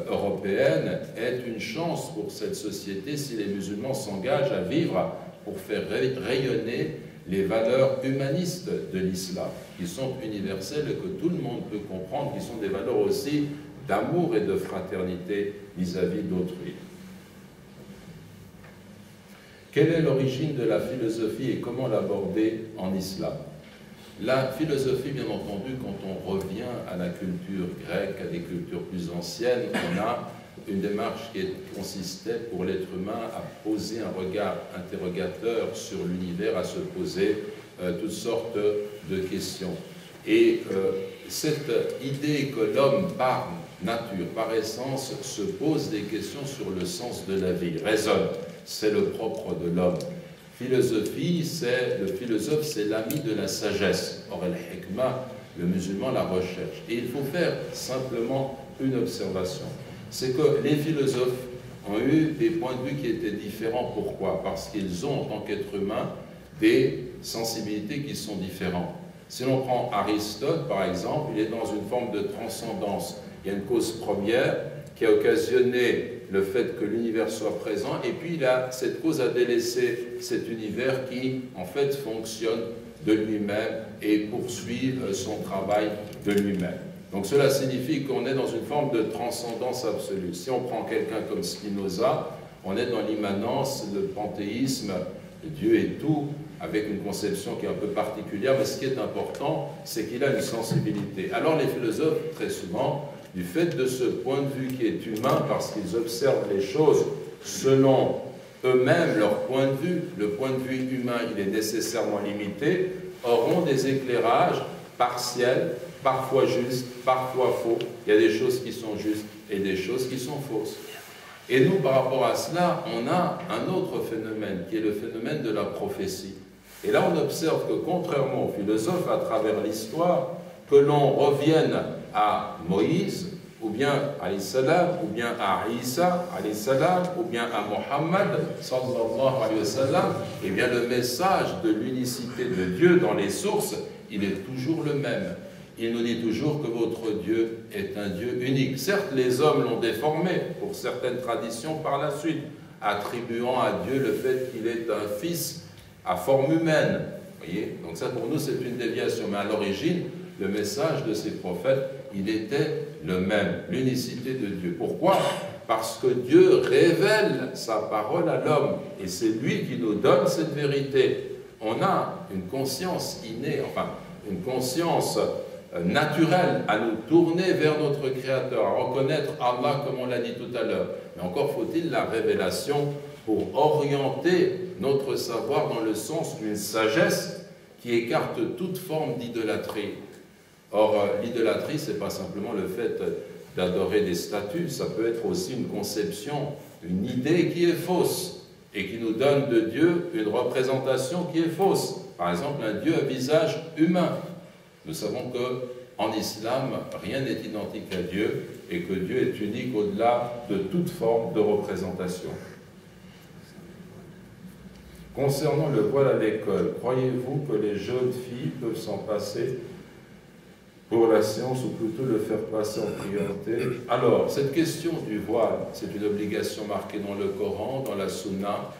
européenne est une chance pour cette société si les musulmans s'engagent à vivre pour faire rayonner les valeurs humanistes de l'islam, qui sont universelles et que tout le monde peut comprendre, qui sont des valeurs aussi d'amour et de fraternité vis-à-vis d'autrui. Quelle est l'origine de la philosophie et comment l'aborder en islam? La philosophie, bien entendu, quand on revient à la culture grecque, à des cultures plus anciennes, on a une démarche qui consistait pour l'être humain à poser un regard interrogateur sur l'univers, à se poser toutes sortes de questions. Et cette idée que l'homme, par nature, par essence, se pose des questions sur le sens de la vie, raisonne, c'est le propre de l'homme. Philosophie, le philosophe, c'est l'ami de la sagesse. Or, al-hikmah, le musulman la recherche. Et il faut faire simplement une observation. C'est que les philosophes ont eu des points de vue qui étaient différents. Pourquoi? Parce qu'ils ont, en tant qu'être humain, des sensibilités qui sont différentes. Si l'on prend Aristote, par exemple, il est dans une forme de transcendance. Il y a une cause première qui a occasionné le fait que l'univers soit présent, et puis cette cause a délaissé cet univers qui, en fait, fonctionne de lui-même et poursuit son travail de lui-même. Donc cela signifie qu'on est dans une forme de transcendance absolue. Si on prend quelqu'un comme Spinoza, on est dans l'immanence, le panthéisme, Dieu est tout, avec une conception qui est un peu particulière, mais ce qui est important, c'est qu'il a une sensibilité. Alors les philosophes, très souvent, du fait de ce point de vue qui est humain, parce qu'ils observent les choses selon eux-mêmes, leur point de vue, le point de vue humain, il est nécessairement limité, auront des éclairages partiels, parfois justes, parfois faux. Il y a des choses qui sont justes et des choses qui sont fausses. Et nous, par rapport à cela, on a un autre phénomène, qui est le phénomène de la prophétie. Et là, on observe que, contrairement aux philosophes, à travers l'histoire, que l'on revienne à Moïse, ou bien à Issalam, ou bien à Isa, ou bien à Mohammed, sallallahu alayhi wa sallam, eh bien le message de l'unicité de Dieu dans les sources, il est toujours le même. Il nous dit toujours que votre Dieu est un Dieu unique. Certes, les hommes l'ont déformé pour certaines traditions par la suite, attribuant à Dieu le fait qu'il est un fils à forme humaine. Voyez, donc ça pour nous c'est une déviation, mais à l'origine, le message de ces prophètes, il était le même, l'unicité de Dieu. Pourquoi? Parce que Dieu révèle sa parole à l'homme, et c'est lui qui nous donne cette vérité. On a une conscience innée, enfin, une conscience naturelle à nous tourner vers notre Créateur, à reconnaître Allah comme on l'a dit tout à l'heure. Mais encore faut-il la révélation pour orienter notre savoir dans le sens d'une sagesse qui écarte toute forme d'idolâtrie. Or, l'idolâtrie, ce n'est pas simplement le fait d'adorer des statues, ça peut être aussi une conception, une idée qui est fausse et qui nous donne de Dieu une représentation qui est fausse. Par exemple, un Dieu à visage humain. Nous savons qu'en islam, rien n'est identique à Dieu et que Dieu est unique au-delà de toute forme de représentation. Concernant le voile à l'école, croyez-vous que les jeunes filles peuvent s'en passer pour la séance ou plutôt le faire passer en priorité? Alors, cette question du voile, c'est une obligation marquée dans le Coran, dans la Sunna.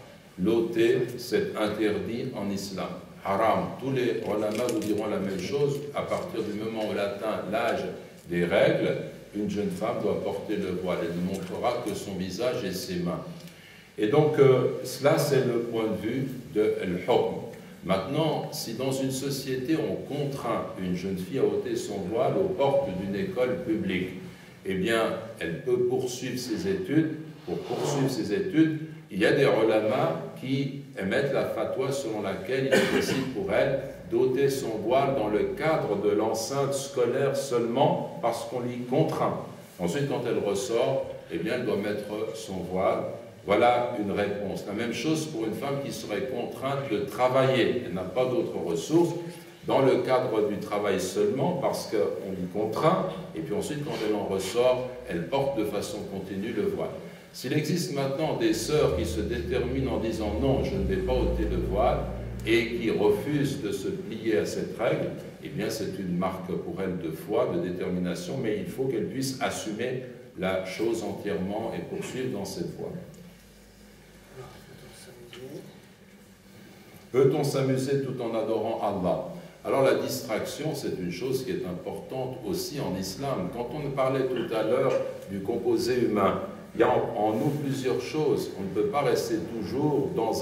L'ôter, c'est interdit en islam. Haram. Tous les ulama nous diront la même chose. À partir du moment où elle atteint l'âge des règles, une jeune femme doit porter le voile. Elle ne montrera que son visage et ses mains. Et donc, cela, c'est le point de vue de Al-Hukm. Maintenant, si dans une société, on contraint une jeune fille à ôter son voile aux portes d'une école publique, eh bien, elle peut poursuivre ses études. Pour poursuivre ses études, il y a des ulama qui émettent la fatwa selon laquelle il est possible pour elle d'ôter son voile dans le cadre de l'enceinte scolaire seulement parce qu'on l'y contraint. Ensuite, quand elle ressort, eh bien, elle doit mettre son voile. Voilà une réponse. La même chose pour une femme qui serait contrainte de travailler. Elle n'a pas d'autres ressources dans le cadre du travail seulement parce qu'on l'y contraint. Et puis ensuite, quand elle en ressort, elle porte de façon continue le voile. S'il existe maintenant des sœurs qui se déterminent en disant « non, je ne vais pas ôter le voile » et qui refusent de se plier à cette règle, eh bien c'est une marque pour elles de foi, de détermination, mais il faut qu'elles puissent assumer la chose entièrement et poursuivre dans cette voie. Peut-on s'amuser tout en adorant Allah? Alors la distraction, c'est une chose qui est importante aussi en islam. Quand on parlait tout à l'heure du composé humain, il y a en nous plusieurs choses. On ne peut pas rester toujours dans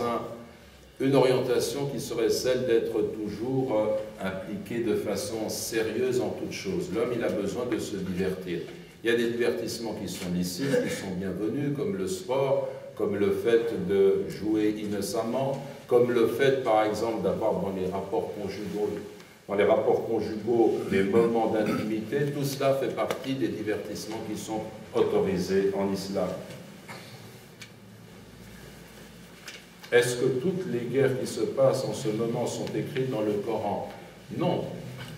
une orientation qui serait celle d'être toujours impliqué de façon sérieuse en toute chose. L'homme, il a besoin de se divertir. Il y a des divertissements qui sont licites, qui sont bienvenus, comme le sport, comme le fait de jouer innocemment, comme le fait, par exemple, d'avoir dans les rapports conjugaux des moments d'intimité. Tout cela fait partie des divertissements qui sont autorisés en islam. Est-ce que toutes les guerres qui se passent en ce moment sont écrites dans le Coran? Non,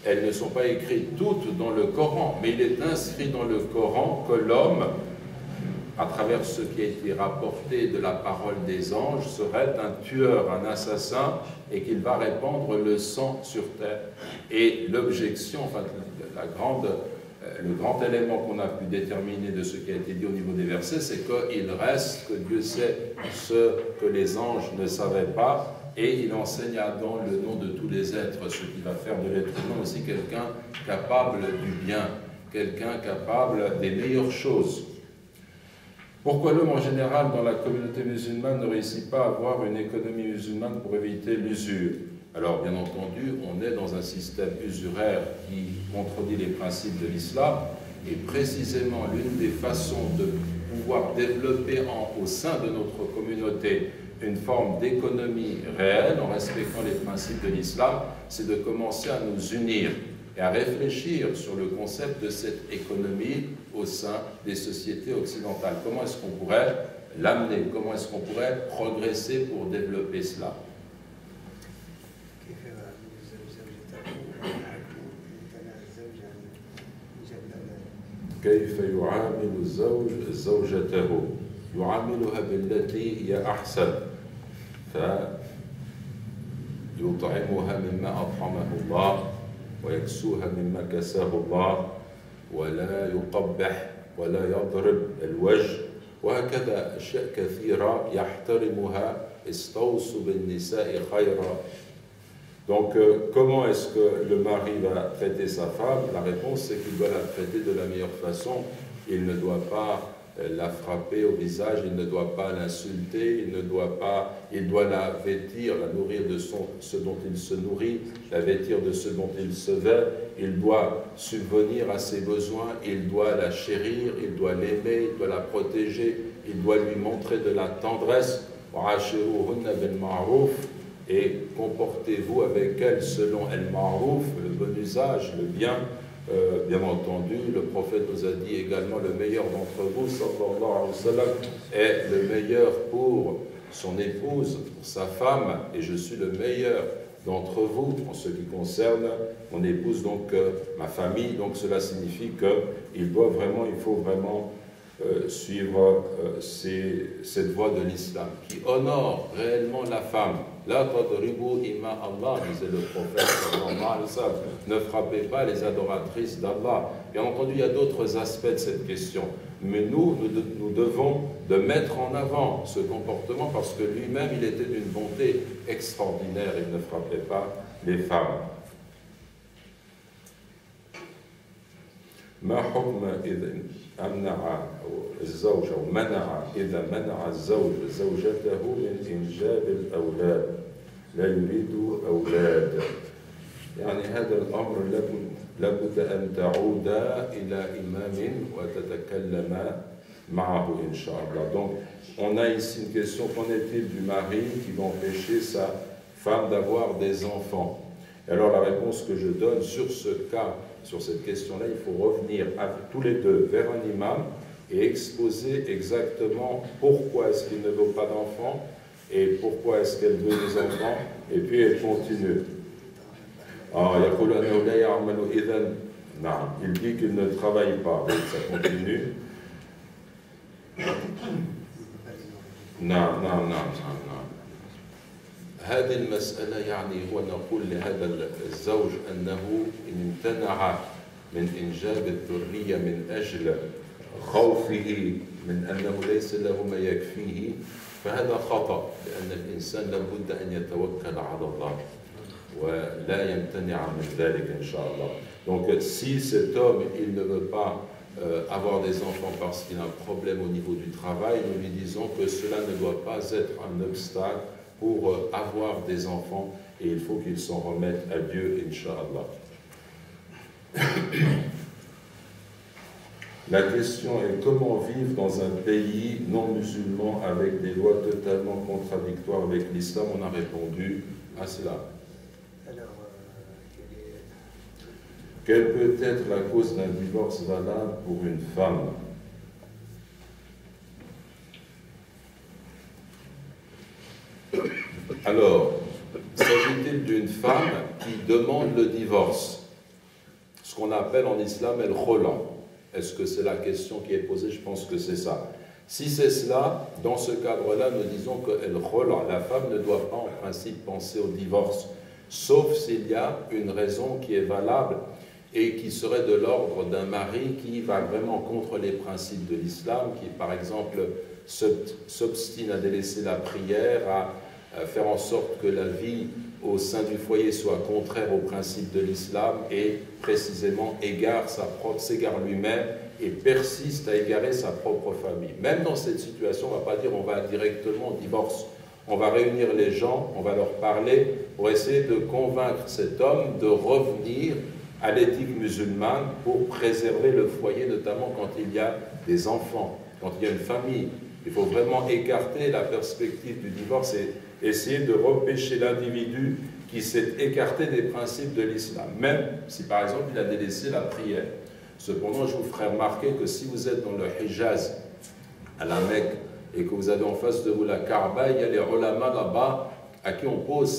elles ne sont pas écrites toutes dans le Coran, mais il est inscrit dans le Coran que l'homme, à travers ce qui a été rapporté de la parole des anges, serait un tueur, un assassin, et qu'il va répandre le sang sur terre. Et l'objection, enfin le grand élément qu'on a pu déterminer de ce qui a été dit au niveau des versets, c'est qu'il reste que Dieu sait ce que les anges ne savaient pas, et il enseigne à Adam le nom de tous les êtres, ce qui va faire de l'être humain aussi quelqu'un capable du bien, quelqu'un capable des meilleures choses. Pourquoi l'homme en général dans la communauté musulmane ne réussit pas à avoir une économie musulmane pour éviter l'usure? Alors bien entendu, on est dans un système usuraire qui contredit les principes de l'islam, et précisément l'une des façons de pouvoir développer au sein de notre communauté une forme d'économie réelle en respectant les principes de l'islam, c'est de commencer à nous unir et à réfléchir sur le concept de cette économie au sein des sociétés occidentales. Comment est-ce qu'on pourrait l'amener? Comment est-ce qu'on pourrait progresser pour développer cela? كيف يعامل الزوج زوجته يعاملها بالتي هي أحسن فيطعمها مما أطعمه الله ويكسوها مما كساه الله ولا يقبح ولا يضرب الوجه وهكذا أشياء كثيرة يحترمها استوصوا بالنساء خيرا. Donc, comment est-ce que le mari va traiter sa femme? La réponse, c'est qu'il doit la traiter de la meilleure façon. Il ne doit pas la frapper au visage, il ne doit pas l'insulter, il doit la vêtir, la nourrir de ce dont il se nourrit, la vêtir de ce dont il se vêt, il doit subvenir à ses besoins, il doit la chérir, il doit l'aimer, il doit la protéger, il doit lui montrer de la tendresse. Et comportez-vous avec elle selon el-ma'rouf, le bon usage, le bien. Bien entendu, le prophète nous a dit également le meilleur d'entre vous, sallallahu alayhi wa sallam, est le meilleur pour son épouse, pour sa femme, et je suis le meilleur d'entre vous en ce qui concerne mon épouse, donc ma famille. Donc cela signifie qu'il faut vraiment suivre cette voie de l'islam qui honore réellement la femme. La tadribu ima Allah, disait le prophète sallallahu alayhi wa sallam, ne frappez pas les adoratrices d'Allah. Bien entendu, il y a d'autres aspects de cette question, mais nous devons de mettre en avant ce comportement parce que lui-même, il était d'une bonté extraordinaire, il ne frappait pas les femmes. ما حكم إذا أمنع الزوج أو منع إذا منع الزوج زوجته من إنجاب الأولاد لا يريد أولاد يعني هذا الأمر لابد أن تعود إلى إمام وتتكلم معه إن شاء الله. Donc on a ici une question, qu'en est-il du mari qui va empêcher sa femme d'avoir des enfants? Alors la réponse que je donne sur ce cas, sur cette question-là, il faut revenir tous les deux vers un imam et exposer exactement pourquoi est-ce qu'il ne veut pas d'enfants et pourquoi est-ce qu'elle veut des enfants, et puis elle continue. Il dit qu'il ne travaille pas, donc ça continue. Non. هذه المسألة يعني هو نقول لهذا الزوج أنه إن امتنع من إنجاب الذرية من أجل خوفه من أنه ليس له ما يكفيه فهذا خطأ لأن الإنسان لابد أن يتوكل على الله ولا يمتنع من ذلك إن شاء الله. Donc si cet homme il ne veut pas avoir des enfants parce qu'il a un problème au niveau du travail, nous lui disons que cela ne doit pas être un obstacle pour avoir des enfants et il faut qu'il s'en remette à Dieu, Inch'Allah. La question est comment vivre dans un pays non musulman avec des lois totalement contradictoires avec l'islam? On a répondu à cela. Quelle peut être la cause d'un divorce valable pour une femme? Alors, s'agit-il d'une femme qui demande le divorce? Ce qu'on appelle en islam el khola. Est-ce que c'est la question qui est posée? Je pense que c'est ça. Si c'est cela, dans ce cadre-là, nous disons que el khola, la femme ne doit pas en principe penser au divorce, sauf s'il y a une raison qui est valable et qui serait de l'ordre d'un mari qui va vraiment contre les principes de l'islam, qui par exemple s'obstine à délaisser la prière, à faire en sorte que la vie au sein du foyer soit contraire aux principes de l'islam et précisément s'égare lui-même et persiste à égarer sa propre famille. Même dans cette situation, on ne va pas dire on va directement au divorce. On va réunir les gens, on va leur parler pour essayer de convaincre cet homme de revenir à l'éthique musulmane pour préserver le foyer, notamment quand il y a des enfants, quand il y a une famille. Il faut vraiment écarter la perspective du divorce et essayer de repêcher l'individu qui s'est écarté des principes de l'islam, même si par exemple il a délaissé la prière. Cependant, je vous ferai remarquer que si vous êtes dans le Hijaz, à la Mecque, et que vous avez en face de vous la Kaaba, il y a les ulama là-bas à qui on pose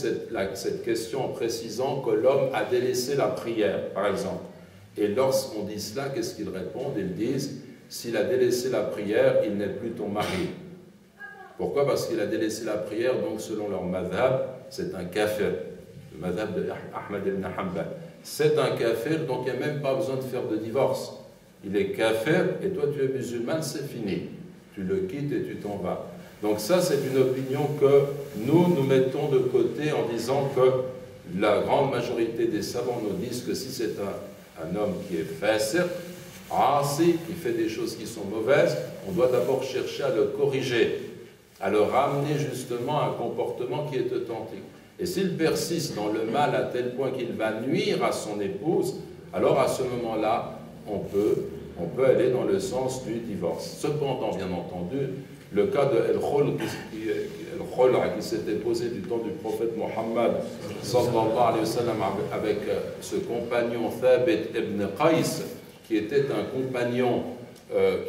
cette question en précisant que l'homme a délaissé la prière, par exemple. Et lorsqu'on dit cela, qu'est-ce qu'ils répondent? Ils disent, s'il a délaissé la prière, il n'est plus ton mari. Pourquoi? Parce qu'il a délaissé la prière, donc selon leur madhab, c'est un kafir. Le madhab de Ahmad ibn Hanbal. C'est un kafir, donc il n'y a même pas besoin de faire de divorce. Il est kafir, et toi tu es musulman, c'est fini. Tu le quittes et tu t'en vas. Donc ça, c'est une opinion que nous mettons de côté en disant que la grande majorité des savants nous disent que si c'est un homme qui est fasir, qui fait des choses qui sont mauvaises, on doit d'abord chercher à le corriger, à le ramener justement à un comportement qui est authentique. Et s'il persiste dans le mal à tel point qu'il va nuire à son épouse, alors à ce moment-là, on peut aller dans le sens du divorce. Cependant, bien entendu, le cas de El-Khol qui s'était posé du temps du prophète Mohammed sallallahu alayhi wa sallam avec ce compagnon Thabit ibn Qais, qui était un compagnon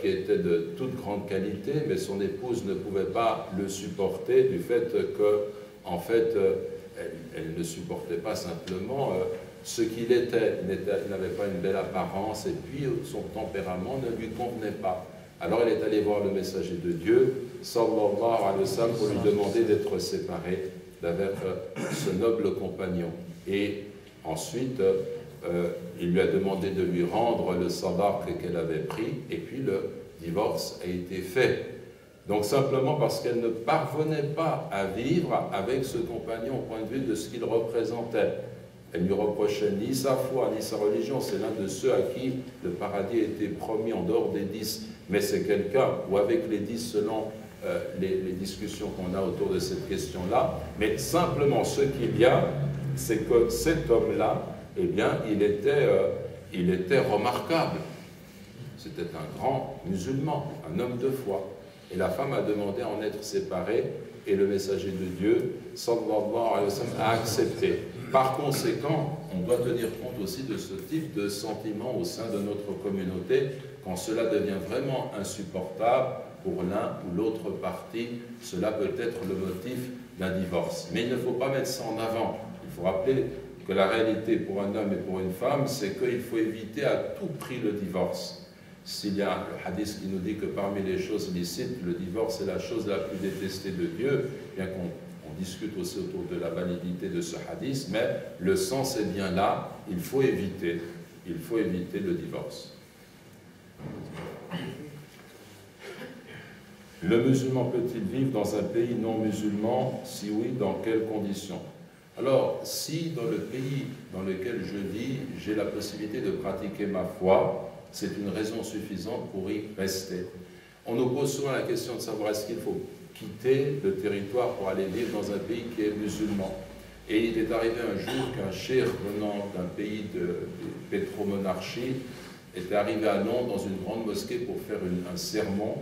qui était de toute grande qualité, mais son épouse ne pouvait pas le supporter du fait que, en fait, elle ne supportait pas simplement ce qu'il était. Il n'avait pas une belle apparence et puis son tempérament ne lui convenait pas. Alors elle est allée voir le messager de Dieu, sallallahu alayhi wa sallam, pour lui demander d'être séparée d'avec ce noble compagnon. Et ensuite, il lui a demandé de lui rendre le sadaq qu'elle avait pris, et puis le divorce a été fait. Donc simplement parce qu'elle ne parvenait pas à vivre avec ce compagnon au point de vue de ce qu'il représentait. Elle ne lui reprochait ni sa foi, ni sa religion. C'est l'un de ceux à qui le paradis a été promis en dehors des 10. Mais c'est quelqu'un, ou avec les 10 selon les discussions qu'on a autour de cette question-là. Mais simplement ce qu'il y a, c'est que cet homme-là, eh bien, il était remarquable. C'était un grand musulman, un homme de foi. Et la femme a demandé à en être séparée, et le messager de Dieu, sallallahu alayhi wa sallam, a accepté. Par conséquent, on doit tenir compte aussi de ce type de sentiment au sein de notre communauté, quand cela devient vraiment insupportable pour l'un ou l'autre partie, cela peut être le motif d'un divorce. Mais il ne faut pas mettre ça en avant. Il faut rappeler que la réalité pour un homme et pour une femme, c'est qu'il faut éviter à tout prix le divorce. S'il y a le hadith qui nous dit que parmi les choses licites, le divorce est la chose la plus détestée de Dieu, bien qu'on discute aussi autour de la validité de ce hadith, mais le sens est bien là, il faut éviter le divorce. Le musulman peut-il vivre dans un pays non musulman? Si oui, dans quelles conditions? Alors, si dans le pays dans lequel je vis, j'ai la possibilité de pratiquer ma foi, c'est une raison suffisante pour y rester. On nous pose souvent la question de savoir est-ce qu'il faut quitter le territoire pour aller vivre dans un pays qui est musulman. Et il est arrivé un jour qu'un cheikh venant d'un pays de pétromonarchie était arrivé à Londres dans une grande mosquée pour faire un sermon.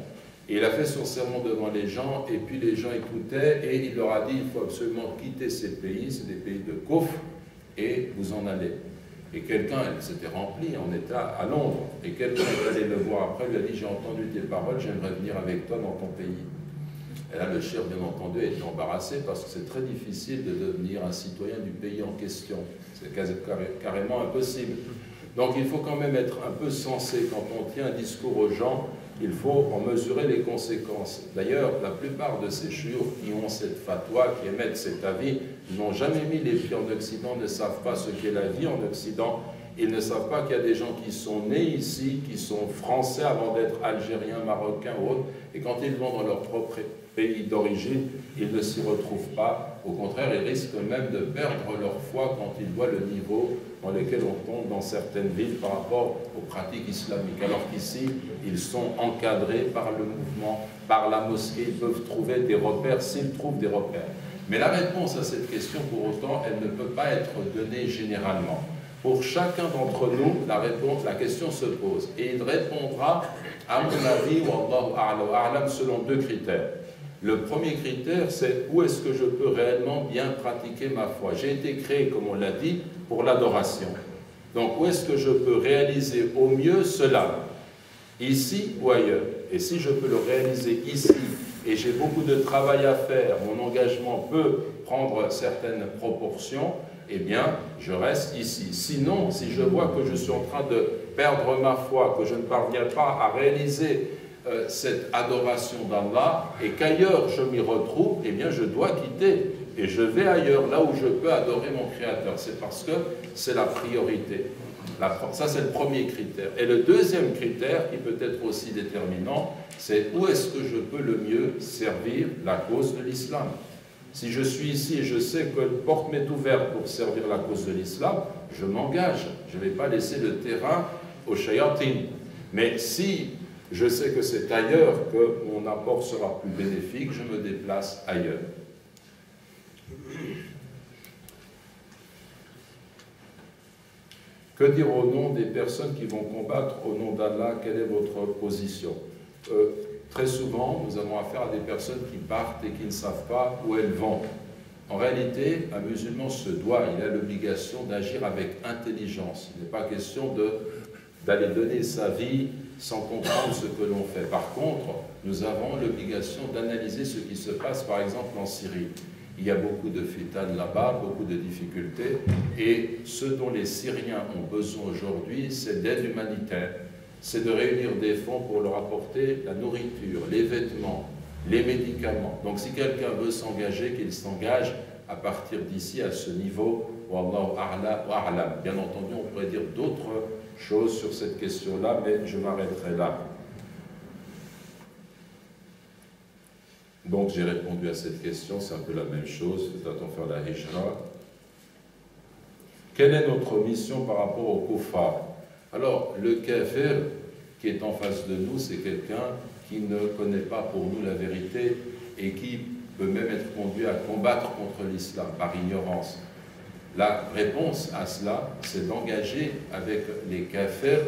Et il a fait son sermon devant les gens, et puis les gens écoutaient, et il leur a dit il faut absolument quitter ces pays, c'est des pays de Kufr, et vous en allez. Et quelqu'un, s'était rempli, on était à Londres, et quelqu'un est allé le voir après, lui a dit j'ai entendu tes paroles, j'aimerais venir avec toi dans ton pays. Et là le cheikh, bien entendu, est embarrassé parce que c'est très difficile de devenir un citoyen du pays en question. C'est carrément impossible. Donc il faut quand même être un peu sensé quand on tient un discours aux gens. Il faut en mesurer les conséquences. D'ailleurs, la plupart de ces chouyours qui ont cette fatwa, qui émettent cet avis, n'ont jamais mis les pieds en Occident, ne savent pas ce qu'est la vie en Occident. Ils ne savent pas qu'il y a des gens qui sont nés ici, qui sont français avant d'être algériens, marocains ou autres, et quand ils vont dans leur propre pays d'origine, ils ne s'y retrouvent pas. Au contraire, ils risquent même de perdre leur foi quand ils voient le niveau dans lequel on tombe dans certaines villes par rapport aux pratiques islamiques. Alors qu'ici, ils sont encadrés par le mouvement, par la mosquée, ils peuvent trouver des repères s'ils trouvent des repères. Mais la réponse à cette question, pour autant, elle ne peut pas être donnée généralement. Pour chacun d'entre nous, la question se pose. Et il répondra, à mon avis, wallahu a'lam, selon deux critères. Le premier critère, c'est où est-ce que je peux réellement bien pratiquer ma foi. J'ai été créé, comme on l'a dit, pour l'adoration. Donc, où est-ce que je peux réaliser au mieux cela, ici ou ailleurs? Et si je peux le réaliser ici, et j'ai beaucoup de travail à faire, mon engagement peut prendre certaines proportions, eh bien, je reste ici. Sinon, si je vois que je suis en train de perdre ma foi, que je ne parviens pas à réaliser cette adoration d'Allah, et qu'ailleurs je m'y retrouve, eh bien, je dois quitter. Et je vais ailleurs, là où je peux adorer mon Créateur. C'est parce que c'est la priorité. Ça, c'est le premier critère. Et le deuxième critère, qui peut être aussi déterminant, c'est où est-ce que je peux le mieux servir la cause de l'islam. Si je suis ici et je sais que la porte m'est ouverte pour servir la cause de l'islam, je m'engage. Je ne vais pas laisser le terrain aux shayatin. Mais si je sais que c'est ailleurs que mon apport sera plus bénéfique, je me déplace ailleurs. Que dire au nom des personnes qui vont combattre au nom d'Allah? Quelle est votre position? Très souvent, nous avons affaire à des personnes qui partent et qui ne savent pas où elles vont. En réalité, un musulman se doit, il a l'obligation d'agir avec intelligence. Il n'est pas question d'aller donner sa vie sans comprendre ce que l'on fait. Par contre, nous avons l'obligation d'analyser ce qui se passe, par exemple, en Syrie. Il y a beaucoup de fitan là-bas, beaucoup de difficultés, et ce dont les Syriens ont besoin aujourd'hui, c'est d'aide humanitaire. C'est de réunir des fonds pour leur apporter la nourriture, les vêtements, les médicaments. Donc si quelqu'un veut s'engager, qu'il s'engage à partir d'ici, à ce niveau. Wallahu a'la wa a'lam. Bien entendu, on pourrait dire d'autres choses sur cette question-là, mais je m'arrêterai là. Donc j'ai répondu à cette question, c'est un peu la même chose, peut-on faire la hijra? Quelle est notre mission par rapport au kuffar? Alors, le kafir qui est en face de nous, c'est quelqu'un qui ne connaît pas pour nous la vérité et qui peut même être conduit à combattre contre l'islam par ignorance. La réponse à cela, c'est d'engager avec les kafirs,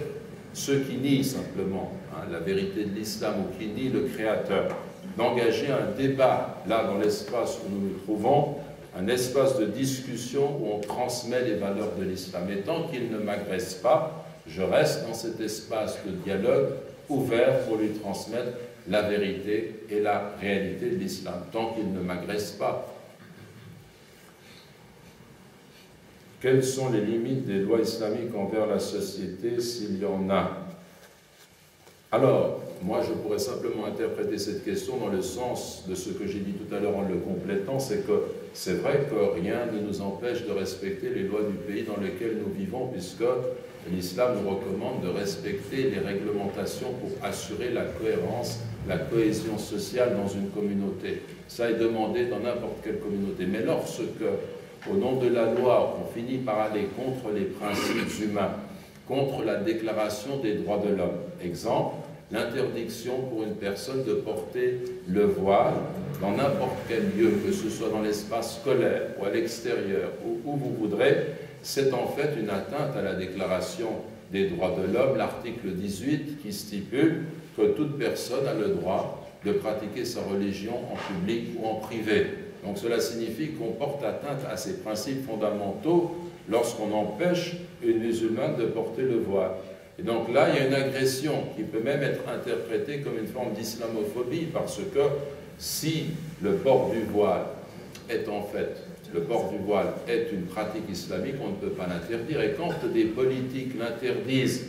ceux qui nient simplement la vérité de l'islam ou qui nient le Créateur, d'engager un débat, là, dans l'espace où nous nous trouvons, un espace de discussion où on transmet les valeurs de l'islam. Et tant qu'ils ne m'agressent pas, je reste dans cet espace de dialogue ouvert pour lui transmettre la vérité et la réalité de l'islam, tant qu'ils ne m'agressent pas. Quelles sont les limites des lois islamiques envers la société, s'il y en a? Alors, moi, je pourrais simplement interpréter cette question dans le sens de ce que j'ai dit tout à l'heure en le complétant, c'est que c'est vrai que rien ne nous empêche de respecter les lois du pays dans lequel nous vivons, puisque l'islam nous recommande de respecter les réglementations pour assurer la cohérence, la cohésion sociale dans une communauté. Ça est demandé dans n'importe quelle communauté. Mais lorsque, au nom de la loi, on finit par aller contre les principes humains, contre la déclaration des droits de l'homme, exemple, l'interdiction pour une personne de porter le voile dans n'importe quel lieu, que ce soit dans l'espace scolaire ou à l'extérieur, ou où vous voudrez, c'est en fait une atteinte à la déclaration des droits de l'homme, l'article 18, qui stipule que toute personne a le droit de pratiquer sa religion en public ou en privé. Donc cela signifie qu'on porte atteinte à ces principes fondamentaux lorsqu'on empêche une musulmane de porter le voile. Et donc là, il y a une agression qui peut même être interprétée comme une forme d'islamophobie, parce que si le port du voile est en fait, le port du voile est une pratique islamique, on ne peut pas l'interdire. Et quand des politiques l'interdisent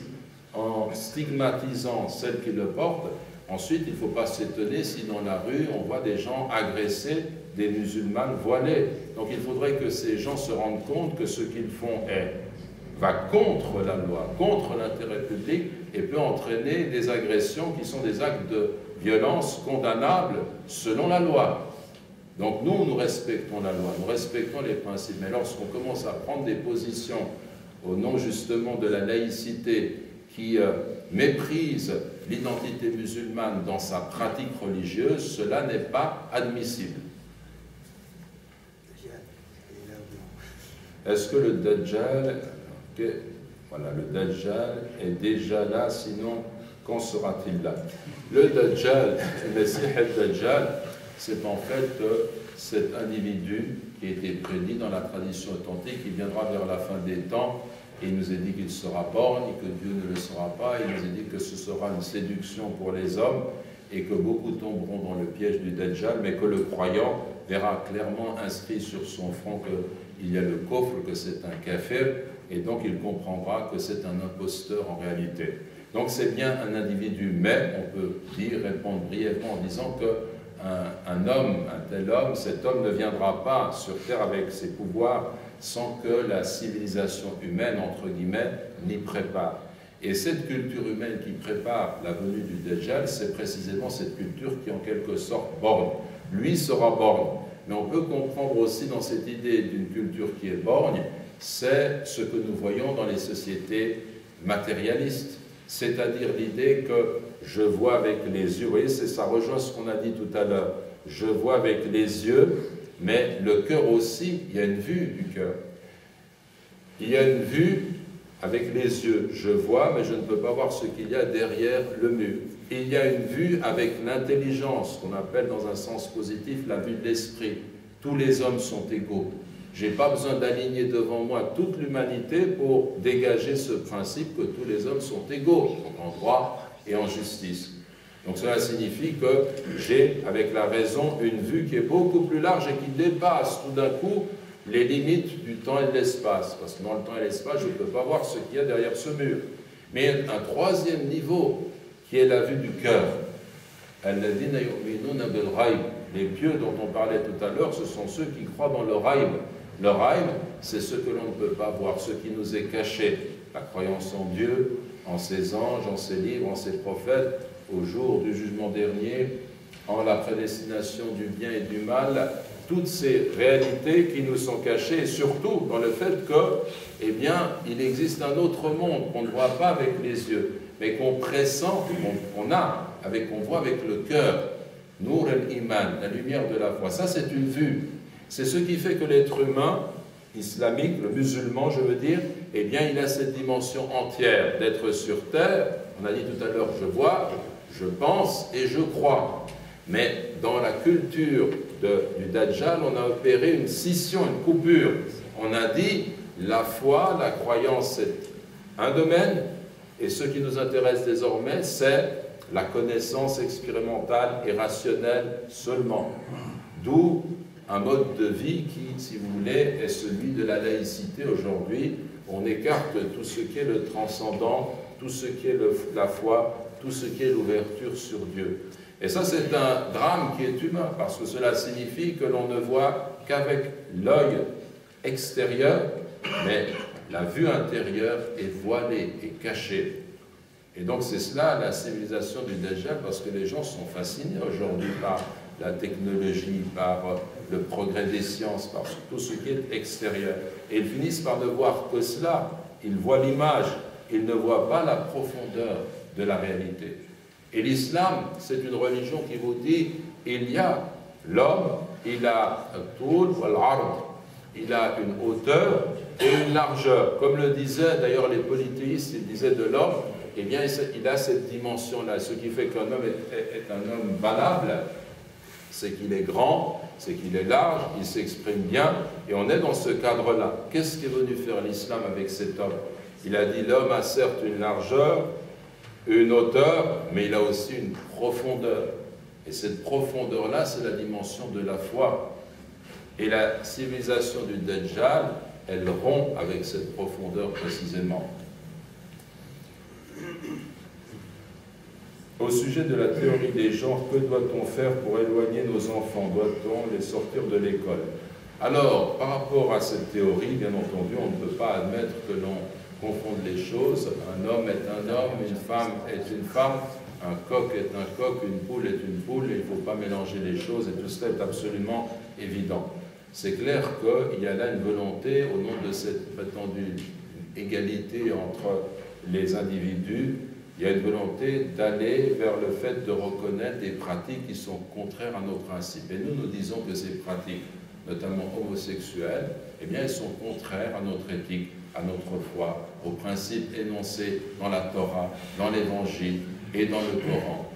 en stigmatisant celles qui le portent, ensuite il ne faut pas s'étonner si dans la rue on voit des gens agresser des musulmanes voilées. Donc il faudrait que ces gens se rendent compte que ce qu'ils font va contre la loi, contre l'intérêt public et peut entraîner des agressions qui sont des actes de violence condamnables selon la loi. Donc nous respectons la loi, nous respectons les principes, mais lorsqu'on commence à prendre des positions au nom justement de la laïcité qui méprise l'identité musulmane dans sa pratique religieuse, cela n'est pas admissible. Est-ce que le Dajjal, voilà, le Dajjal est déjà là, sinon quand sera-t-il là? Le Dajjal, le Messie al-Dajjal, c'est en fait cet individu qui a été prédit dans la tradition authentique, qui viendra vers la fin des temps, et il nous est dit qu'il sera borgne, que Dieu ne le sera pas, il nous est dit que ce sera une séduction pour les hommes, et que beaucoup tomberont dans le piège du Dajjal, mais que le croyant verra clairement inscrit sur son front qu'il y a le kofr, que c'est un kafir, et donc il comprendra que c'est un imposteur en réalité. Donc c'est bien un individu, mais on peut répondre brièvement en disant qu'un homme, un tel homme, cet homme ne viendra pas sur terre avec ses pouvoirs sans que la civilisation humaine, entre guillemets, n'y prépare. Et cette culture humaine qui prépare la venue du Dajjal, c'est précisément cette culture qui en quelque sorte borne. Lui sera borgne, mais on peut comprendre aussi dans cette idée d'une culture qui est borgne, c'est ce que nous voyons dans les sociétés matérialistes. C'est-à-dire l'idée que je vois avec les yeux, vous voyez, ça rejoint ce qu'on a dit tout à l'heure, je vois avec les yeux, mais le cœur aussi, il y a une vue du cœur. Il y a une vue avec les yeux, je vois, mais je ne peux pas voir ce qu'il y a derrière le mur. Il y a une vue avec l'intelligence, qu'on appelle dans un sens positif la vue de l'esprit. Tous les hommes sont égaux. Je n'ai pas besoin d'aligner devant moi toute l'humanité pour dégager ce principe que tous les hommes sont égaux, en droit et en justice. Donc cela signifie que j'ai, avec la raison, une vue qui est beaucoup plus large et qui dépasse tout d'un coup les limites du temps et de l'espace. Parce que dans le temps et l'espace, je ne peux pas voir ce qu'il y a derrière ce mur. Mais un troisième niveau, qui est la vue du cœur. Les pieux dont on parlait tout à l'heure, ce sont ceux qui croient dans le raïb. Le raïb, c'est ce que l'on ne peut pas voir, ce qui nous est caché. La croyance en Dieu, en ses anges, en ses livres, en ses prophètes, au jour du jugement dernier, en la prédestination du bien et du mal, toutes ces réalités qui nous sont cachées, et surtout dans le fait que, eh bien, il existe un autre monde qu'on ne voit pas avec les yeux, mais qu'on pressent, qu'on voit avec le cœur. Nour al-Iman, la lumière de la foi. Ça, c'est une vue. C'est ce qui fait que l'être humain, islamique, le musulman, je veux dire, eh bien, il a cette dimension entière d'être sur terre. On a dit tout à l'heure, je vois, je pense et je crois. Mais dans la culture du Dajjal, on a opéré une scission, une coupure. On a dit, la foi, la croyance, c'est un domaine, et ce qui nous intéresse désormais, c'est la connaissance expérimentale et rationnelle seulement. D'où un mode de vie qui, si vous voulez, est celui de la laïcité aujourd'hui. On écarte tout ce qui est le transcendant, tout ce qui est la foi, tout ce qui est l'ouverture sur Dieu. Et ça, c'est un drame qui est humain, parce que cela signifie que l'on ne voit qu'avec l'œil extérieur, mais la vue intérieure est voilée et cachée. Et donc c'est cela la civilisation du Dajjal, parce que les gens sont fascinés aujourd'hui par la technologie, par le progrès des sciences, par tout ce qui est extérieur. Et ils finissent par ne voir que cela. Ils voient l'image, ils ne voient pas la profondeur de la réalité. Et l'islam, c'est une religion qui vous dit, il y a l'homme, il a un toul ou l'ard, il a une hauteur et une largeur. Comme le disaient d'ailleurs les polythéistes, ils disaient de l'homme, eh bien il a cette dimension-là. Ce qui fait qu'un homme est un homme valable, c'est qu'il est grand, c'est qu'il est large, il s'exprime bien, et on est dans ce cadre-là. Qu'est-ce qu'est venu faire l'islam avec cet homme? Il a dit, l'homme a certes une largeur, une hauteur, mais il a aussi une profondeur. Et cette profondeur-là, c'est la dimension de la foi. Et la civilisation du Dajjal, elle rompt avec cette profondeur précisément. Au sujet de la théorie des genres, que doit-on faire pour éloigner nos enfants? Doit-on les sortir de l'école? Alors, par rapport à cette théorie, bien entendu, on ne peut pas admettre que l'on confonde les choses. Un homme est un homme, une femme est une femme, un coq est un coq, une poule est une poule, et il ne faut pas mélanger les choses, et tout cela est absolument évident. C'est clair qu'il y a là une volonté, au nom de cette prétendue égalité entre les individus, il y a une volonté d'aller vers le fait de reconnaître des pratiques qui sont contraires à nos principes. Et nous disons que ces pratiques, notamment homosexuelles, eh bien, elles sont contraires à notre éthique, à notre foi, aux principes énoncés dans la Torah, dans l'Évangile et dans le Coran.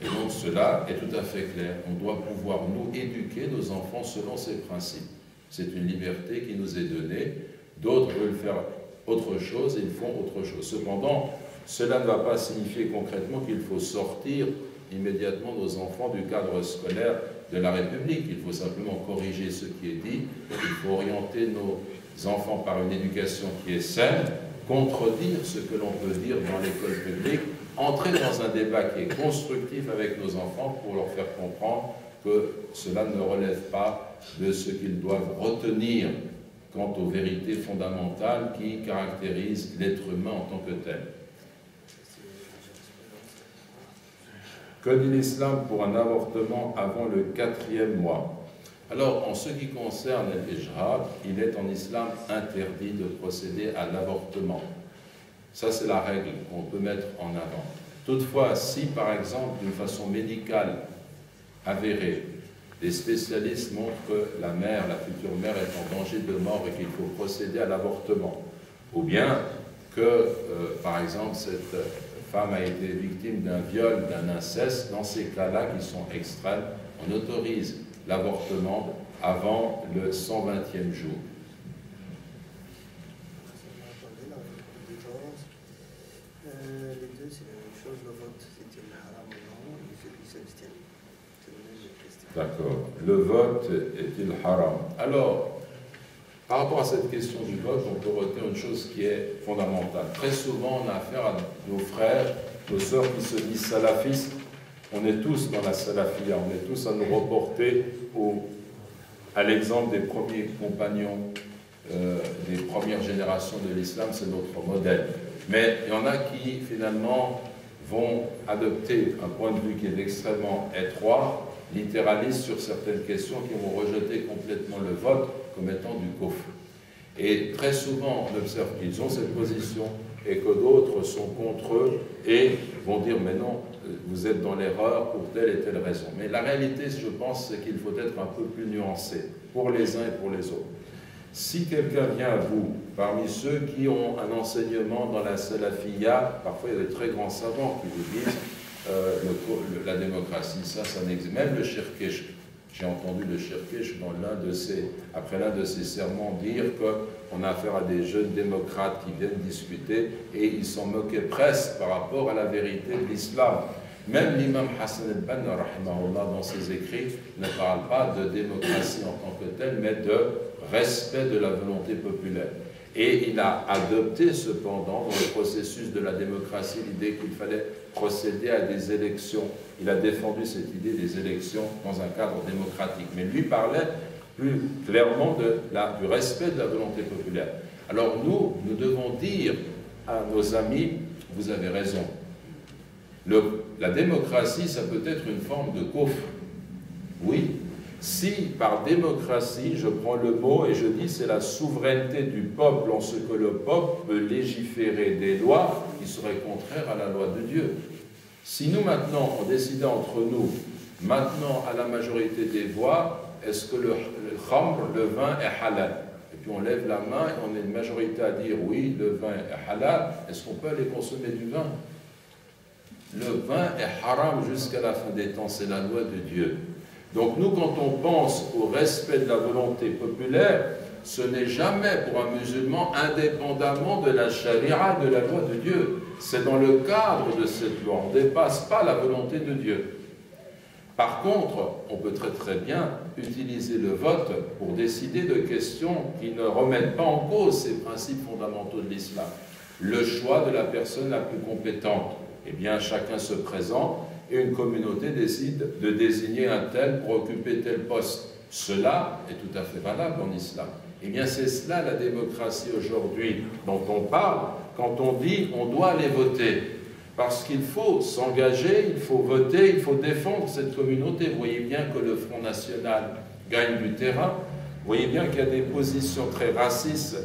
Et donc cela est tout à fait clair. On doit pouvoir nous éduquer nos enfants selon ces principes. C'est une liberté qui nous est donnée. D'autres veulent faire autre chose et ils font autre chose. Cependant, cela ne va pas signifier concrètement qu'il faut sortir immédiatement nos enfants du cadre scolaire de la République. Il faut simplement corriger ce qui est dit. Il faut orienter nos enfants par une éducation qui est saine, contredire ce que l'on peut dire dans l'école publique, entrer dans un débat qui est constructif avec nos enfants pour leur faire comprendre que cela ne relève pas de ce qu'ils doivent retenir quant aux vérités fondamentales qui caractérisent l'être humain en tant que tel. Que dit l'islam pour un avortement avant le 4e mois? Alors, en ce qui concerne l'ijhad, il est en islam interdit de procéder à l'avortement. Ça, c'est la règle qu'on peut mettre en avant. Toutefois, si par exemple, d'une façon médicale avérée, les spécialistes montrent que la mère, la future mère, est en danger de mort et qu'il faut procéder à l'avortement, ou bien que, par exemple, cette femme a été victime d'un viol, d'un inceste, dans ces cas-là qui sont extrêmes, on autorise l'avortement avant le 120e jour. Les deux, c'est la même chose. Le vote, c'est-il haram ou non, et ceux qui s'abstiennent. C'est la même question. D'accord. Le vote est-il haram? Alors, par rapport à cette question du vote, on peut retenir une chose qui est fondamentale. Très souvent, on a affaire à nos frères, nos sœurs qui se disent salafistes. On est tous dans la salafia, on est tous à nous reporter à l'exemple des premiers compagnons, des premières générations de l'islam, c'est notre modèle. Mais il y en a qui, finalement, vont adopter un point de vue qui est extrêmement étroit, littéraliste sur certaines questions, qui vont rejeter complètement le vote comme étant du kufr. Et très souvent, on observe qu'ils ont cette position et que d'autres sont contre eux et vont dire « mais non, vous êtes dans l'erreur pour telle et telle raison ». Mais la réalité, je pense, c'est qu'il faut être un peu plus nuancé pour les uns et pour les autres. Si quelqu'un vient à vous, parmi ceux qui ont un enseignement dans la salafiyya, parfois il y a des très grands savants qui vous disent la démocratie, ça n'existe. Même le shirkish, j'ai entendu le shirkish après l'un de ses sermons dire qu'on a affaire à des jeunes démocrates qui viennent discuter et ils s'en moquaient presque par rapport à la vérité de l'islam. Même l'imam Hassan al-Banna, rahimahullah, dans ses écrits, ne parle pas de démocratie en tant que telle, mais de respect de la volonté populaire. Et il a adopté cependant, dans le processus de la démocratie, l'idée qu'il fallait procéder à des élections. Il a défendu cette idée des élections dans un cadre démocratique. Mais lui parlait plus clairement du respect de la volonté populaire. Alors nous devons dire à nos amis, vous avez raison. La démocratie, ça peut être une forme de kufr. Oui. Si, par démocratie, je prends le mot et je dis c'est la souveraineté du peuple en ce que le peuple peut légiférer des lois qui seraient contraires à la loi de Dieu. Si nous, maintenant, on décidait entre nous, maintenant, à la majorité des voix, est-ce que le khamr, le vin, est halal? Et puis on lève la main et on est une majorité à dire oui, le vin est halal, est-ce qu'on peut aller consommer du vin? Le vin est haram jusqu'à la fin des temps, c'est la loi de Dieu. Donc nous, quand on pense au respect de la volonté populaire, ce n'est jamais pour un musulman indépendamment de la charia, de la loi de Dieu. C'est dans le cadre de cette loi, on ne dépasse pas la volonté de Dieu. Par contre, on peut très bien utiliser le vote pour décider de questions qui ne remettent pas en cause ces principes fondamentaux de l'islam. Le choix de la personne la plus compétente. Eh bien, chacun se présente et une communauté décide de désigner un tel pour occuper tel poste. Cela est tout à fait valable en islam. Eh bien, c'est cela la démocratie aujourd'hui dont on parle quand on dit on doit aller voter. Parce qu'il faut s'engager, il faut voter, il faut défendre cette communauté. Vous voyez bien que le Front National gagne du terrain. Vous voyez bien qu'il y a des positions très racistes,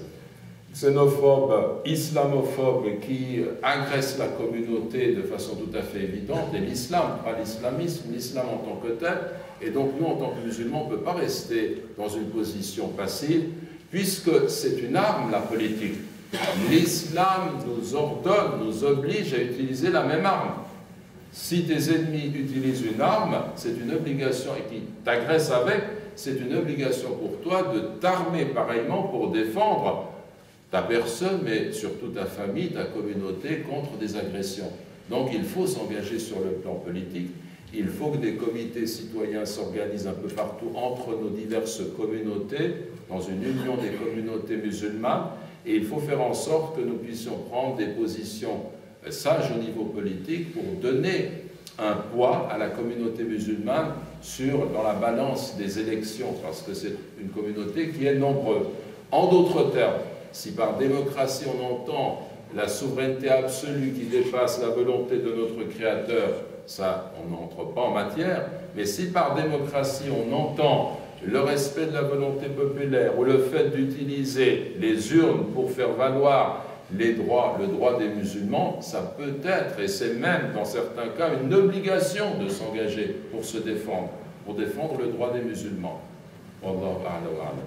xénophobes, islamophobes qui agressent la communauté de façon tout à fait évidente. Et l'islam, pas l'islamisme, l'islam en tant que tel. Et donc nous, en tant que musulmans, on ne peut pas rester dans une position passive, puisque c'est une arme, la politique. L'islam nous ordonne, nous oblige à utiliser la même arme. Si tes ennemis utilisent une arme, c'est une obligation, et qui t'agressent avec, c'est une obligation pour toi de t'armer pareillement pour défendre ta personne, mais surtout ta famille, ta communauté, contre des agressions. Donc il faut s'engager sur le plan politique. il faut que des comités citoyens s'organisent un peu partout entre nos diverses communautés, dans une union des communautés musulmanes, et il faut faire en sorte que nous puissions prendre des positions sages au niveau politique pour donner un poids à la communauté musulmane dans la balance des élections, parce que c'est une communauté qui est nombreuse. En d'autres termes, si par démocratie on entend la souveraineté absolue qui dépasse la volonté de notre Créateur, ça, on n'entre pas en matière, mais si par démocratie on entend le respect de la volonté populaire ou le fait d'utiliser les urnes pour faire valoir le droit des musulmans, ça peut être, et c'est même dans certains cas, une obligation de s'engager pour se défendre, pour défendre le droit des musulmans. Wallahu a'lam.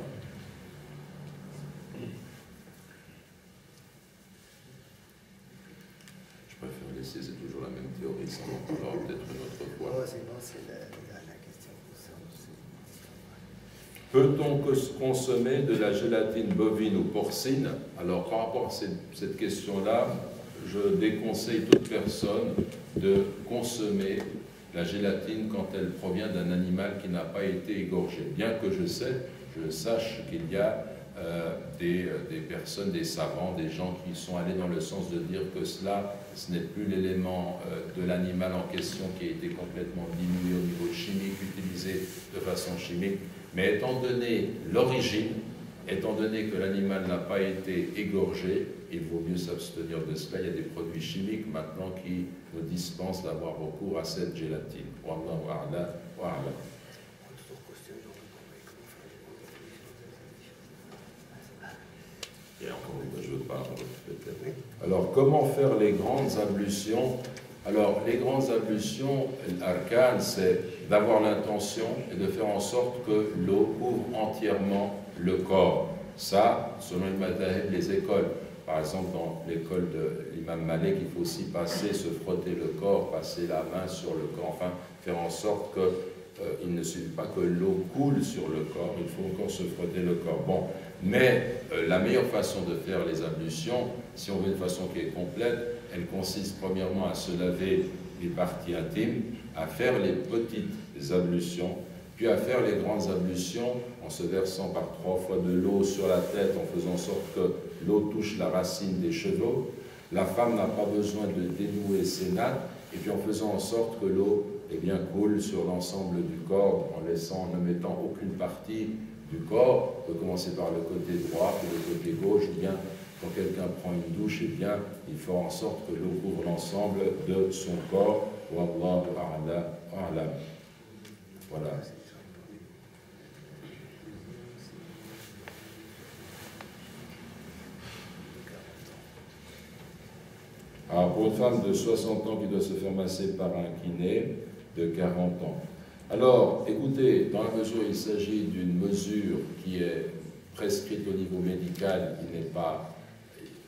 Je préfère laisser, c'est toujours la même théorie, ça en parlera peut-être une autre fois. Peut-on consommer de la gélatine bovine ou porcine? Alors, par rapport à cette question-là, je déconseille toute personne de consommer la gélatine quand elle provient d'un animal qui n'a pas été égorgé. Bien que je sache qu'il y a des personnes, des savants, des gens qui sont allés dans le sens de dire que cela, ce n'est plus l'élément de l'animal en question qui a été complètement diminué au niveau chimique, utilisé de façon chimique. Mais étant donné l'origine, étant donné que l'animal n'a pas été égorgé, il vaut mieux s'abstenir de cela. Il y a des produits chimiques maintenant qui nous dispensent d'avoir recours à cette gélatine. Wallahu a'lam wa a'lam. Et encore une fois, je veux pas répéter. Alors, comment faire les grandes ablutions? Alors, les grandes ablutions, l'arkan, c'est d'avoir l'intention et de faire en sorte que l'eau couvre entièrement le corps. Ça, selon les écoles. Par exemple, dans l'école de l'imam Malik, il faut aussi se frotter le corps, passer la main sur le corps, enfin, faire en sorte qu'il ne suffit pas que l'eau coule sur le corps, il faut encore se frotter le corps. Bon, mais la meilleure façon de faire les ablutions, si on veut une façon qui est complète, elle consiste premièrement à se laver les parties intimes, à faire les petites ablutions, puis à faire les grandes ablutions en se versant par 3 fois de l'eau sur la tête, en faisant en sorte que l'eau touche la racine des cheveux. La femme n'a pas besoin de dénouer ses nattes, et puis en faisant en sorte que l'eau coule sur l'ensemble du corps, en ne mettant aucune partie du corps. On peut commencer par le côté droit, puis le côté gauche, ou bien quand quelqu'un prend une douche, il faut en sorte que l'eau couvre l'ensemble de son corps. Wallahu a'lam. Voilà. Alors, pour une femme de 60 ans qui doit se faire masser par un kiné de 40 ans. Alors, écoutez, dans la mesure où il s'agit d'une mesure qui est prescrite au niveau médical, qui n'est pas...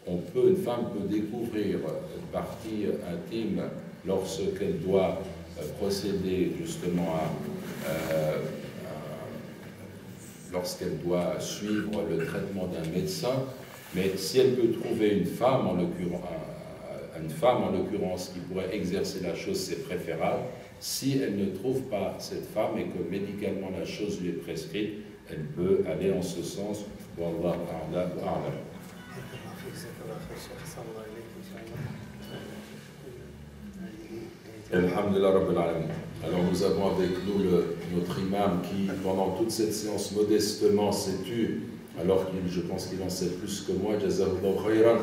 une femme peut découvrir une partie intime lorsqu'elle doit procéder justement lorsqu'elle doit suivre le traitement d'un médecin, mais si elle peut trouver une femme en l'occurrence qui pourrait exercer la chose, c'est préférable. Si elle ne trouve pas cette femme et que médicalement la chose lui est prescrite, elle peut aller en ce sens. Wallahu a'lam. Alhamdulillah Rabbil Alamin. Alors nous avons avec nous notre imam qui, pendant toute cette séance, modestement s'est tu, alors je pense qu'il en sait plus que moi, Jazahullah khayran,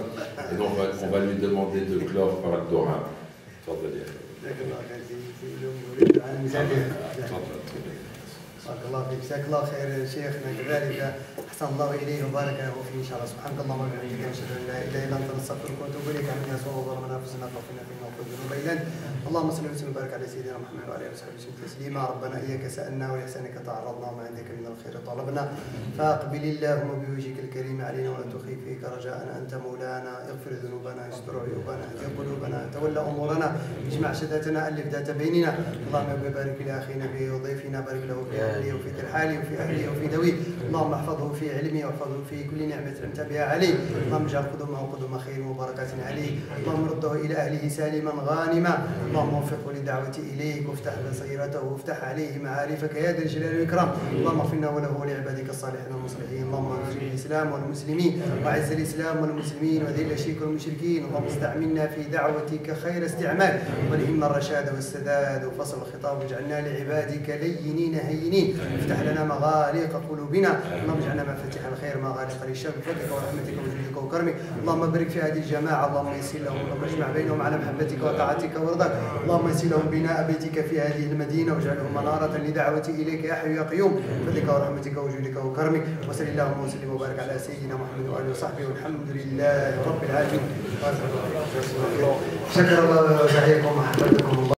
et donc on va lui demander de clore par le Dora. بارك الله فيك، جزاك الله خير شيخنا، كذلك احسن الله اليه وبارك له فيه ان شاء الله. سبحانك اللهم وبحمدك نشهد ان لا اله الا انت نستغفرك ونتوب اليك. عمنا سوء وظلمنا انفسنا فاغفر لنا واغفر ذنوب الينا. اللهم صل وسلم وبارك على سيدنا محمد وعلى اله وصحبه وسلم تسليما. ربنا اياك سالنا ولاحسانك تعرضنا وما عندك من الخير طلبنا، فاقبل اللهم بوجهك الكريم علينا ولا تخيب فيك رجاءنا. انت مولانا، اغفر ذنوبنا، استر عيوبنا، اهد قلوبنا، تولى امورنا، اجمع شتاتنا، الف ذات بيننا. اللهم بارك لاخينا به وضيفنا، بارك له في محله وفي ترحاله وفي اهله وفي ذويه. اللهم احفظه في علمه واحفظه في كل نعمه انعمت بها عليه. اللهم اجعل قدومه قدوم خير وبركات عليه. اللهم رده الى اهله سالما غانما. اللهم وفقه للدعوه اليك وافتح بصيرته وافتح عليه معارفك يا ذا الجلال والاكرام. اللهم اغفر لنا وله ولعبادك الصالحين المصلحين. اللهم انصر الاسلام والمسلمين واعز الاسلام والمسلمين وذل الشرك والمشركين. اللهم استعملنا في دعوتك خير استعمال والهمنا الرشاد والسداد وفصل الخطاب واجعلنا لعبادك لينين هينين. افتح لنا مغاليق قلوبنا. اللهم اجعلنا مفاتيح الخير مغاليق للشر بفضلك ورحمتك وجودك وكرمك. اللهم بارك في هذه الجماعه. اللهم يسر لهم. اللهم اجمع بينهم على محبتك وطاعتك ورضاك. اللهم يسر لهم بناء بيتك في هذه المدينه واجعلهم مناره لدعوتي اليك يا حي يا قيوم بفضلك ورحمتك وجودك وكرمك. وصل اللهم وسلم وبارك على سيدنا محمد واله وصحبه والحمد لله رب العالمين. شكر الله سعيكم وحفظكم الله.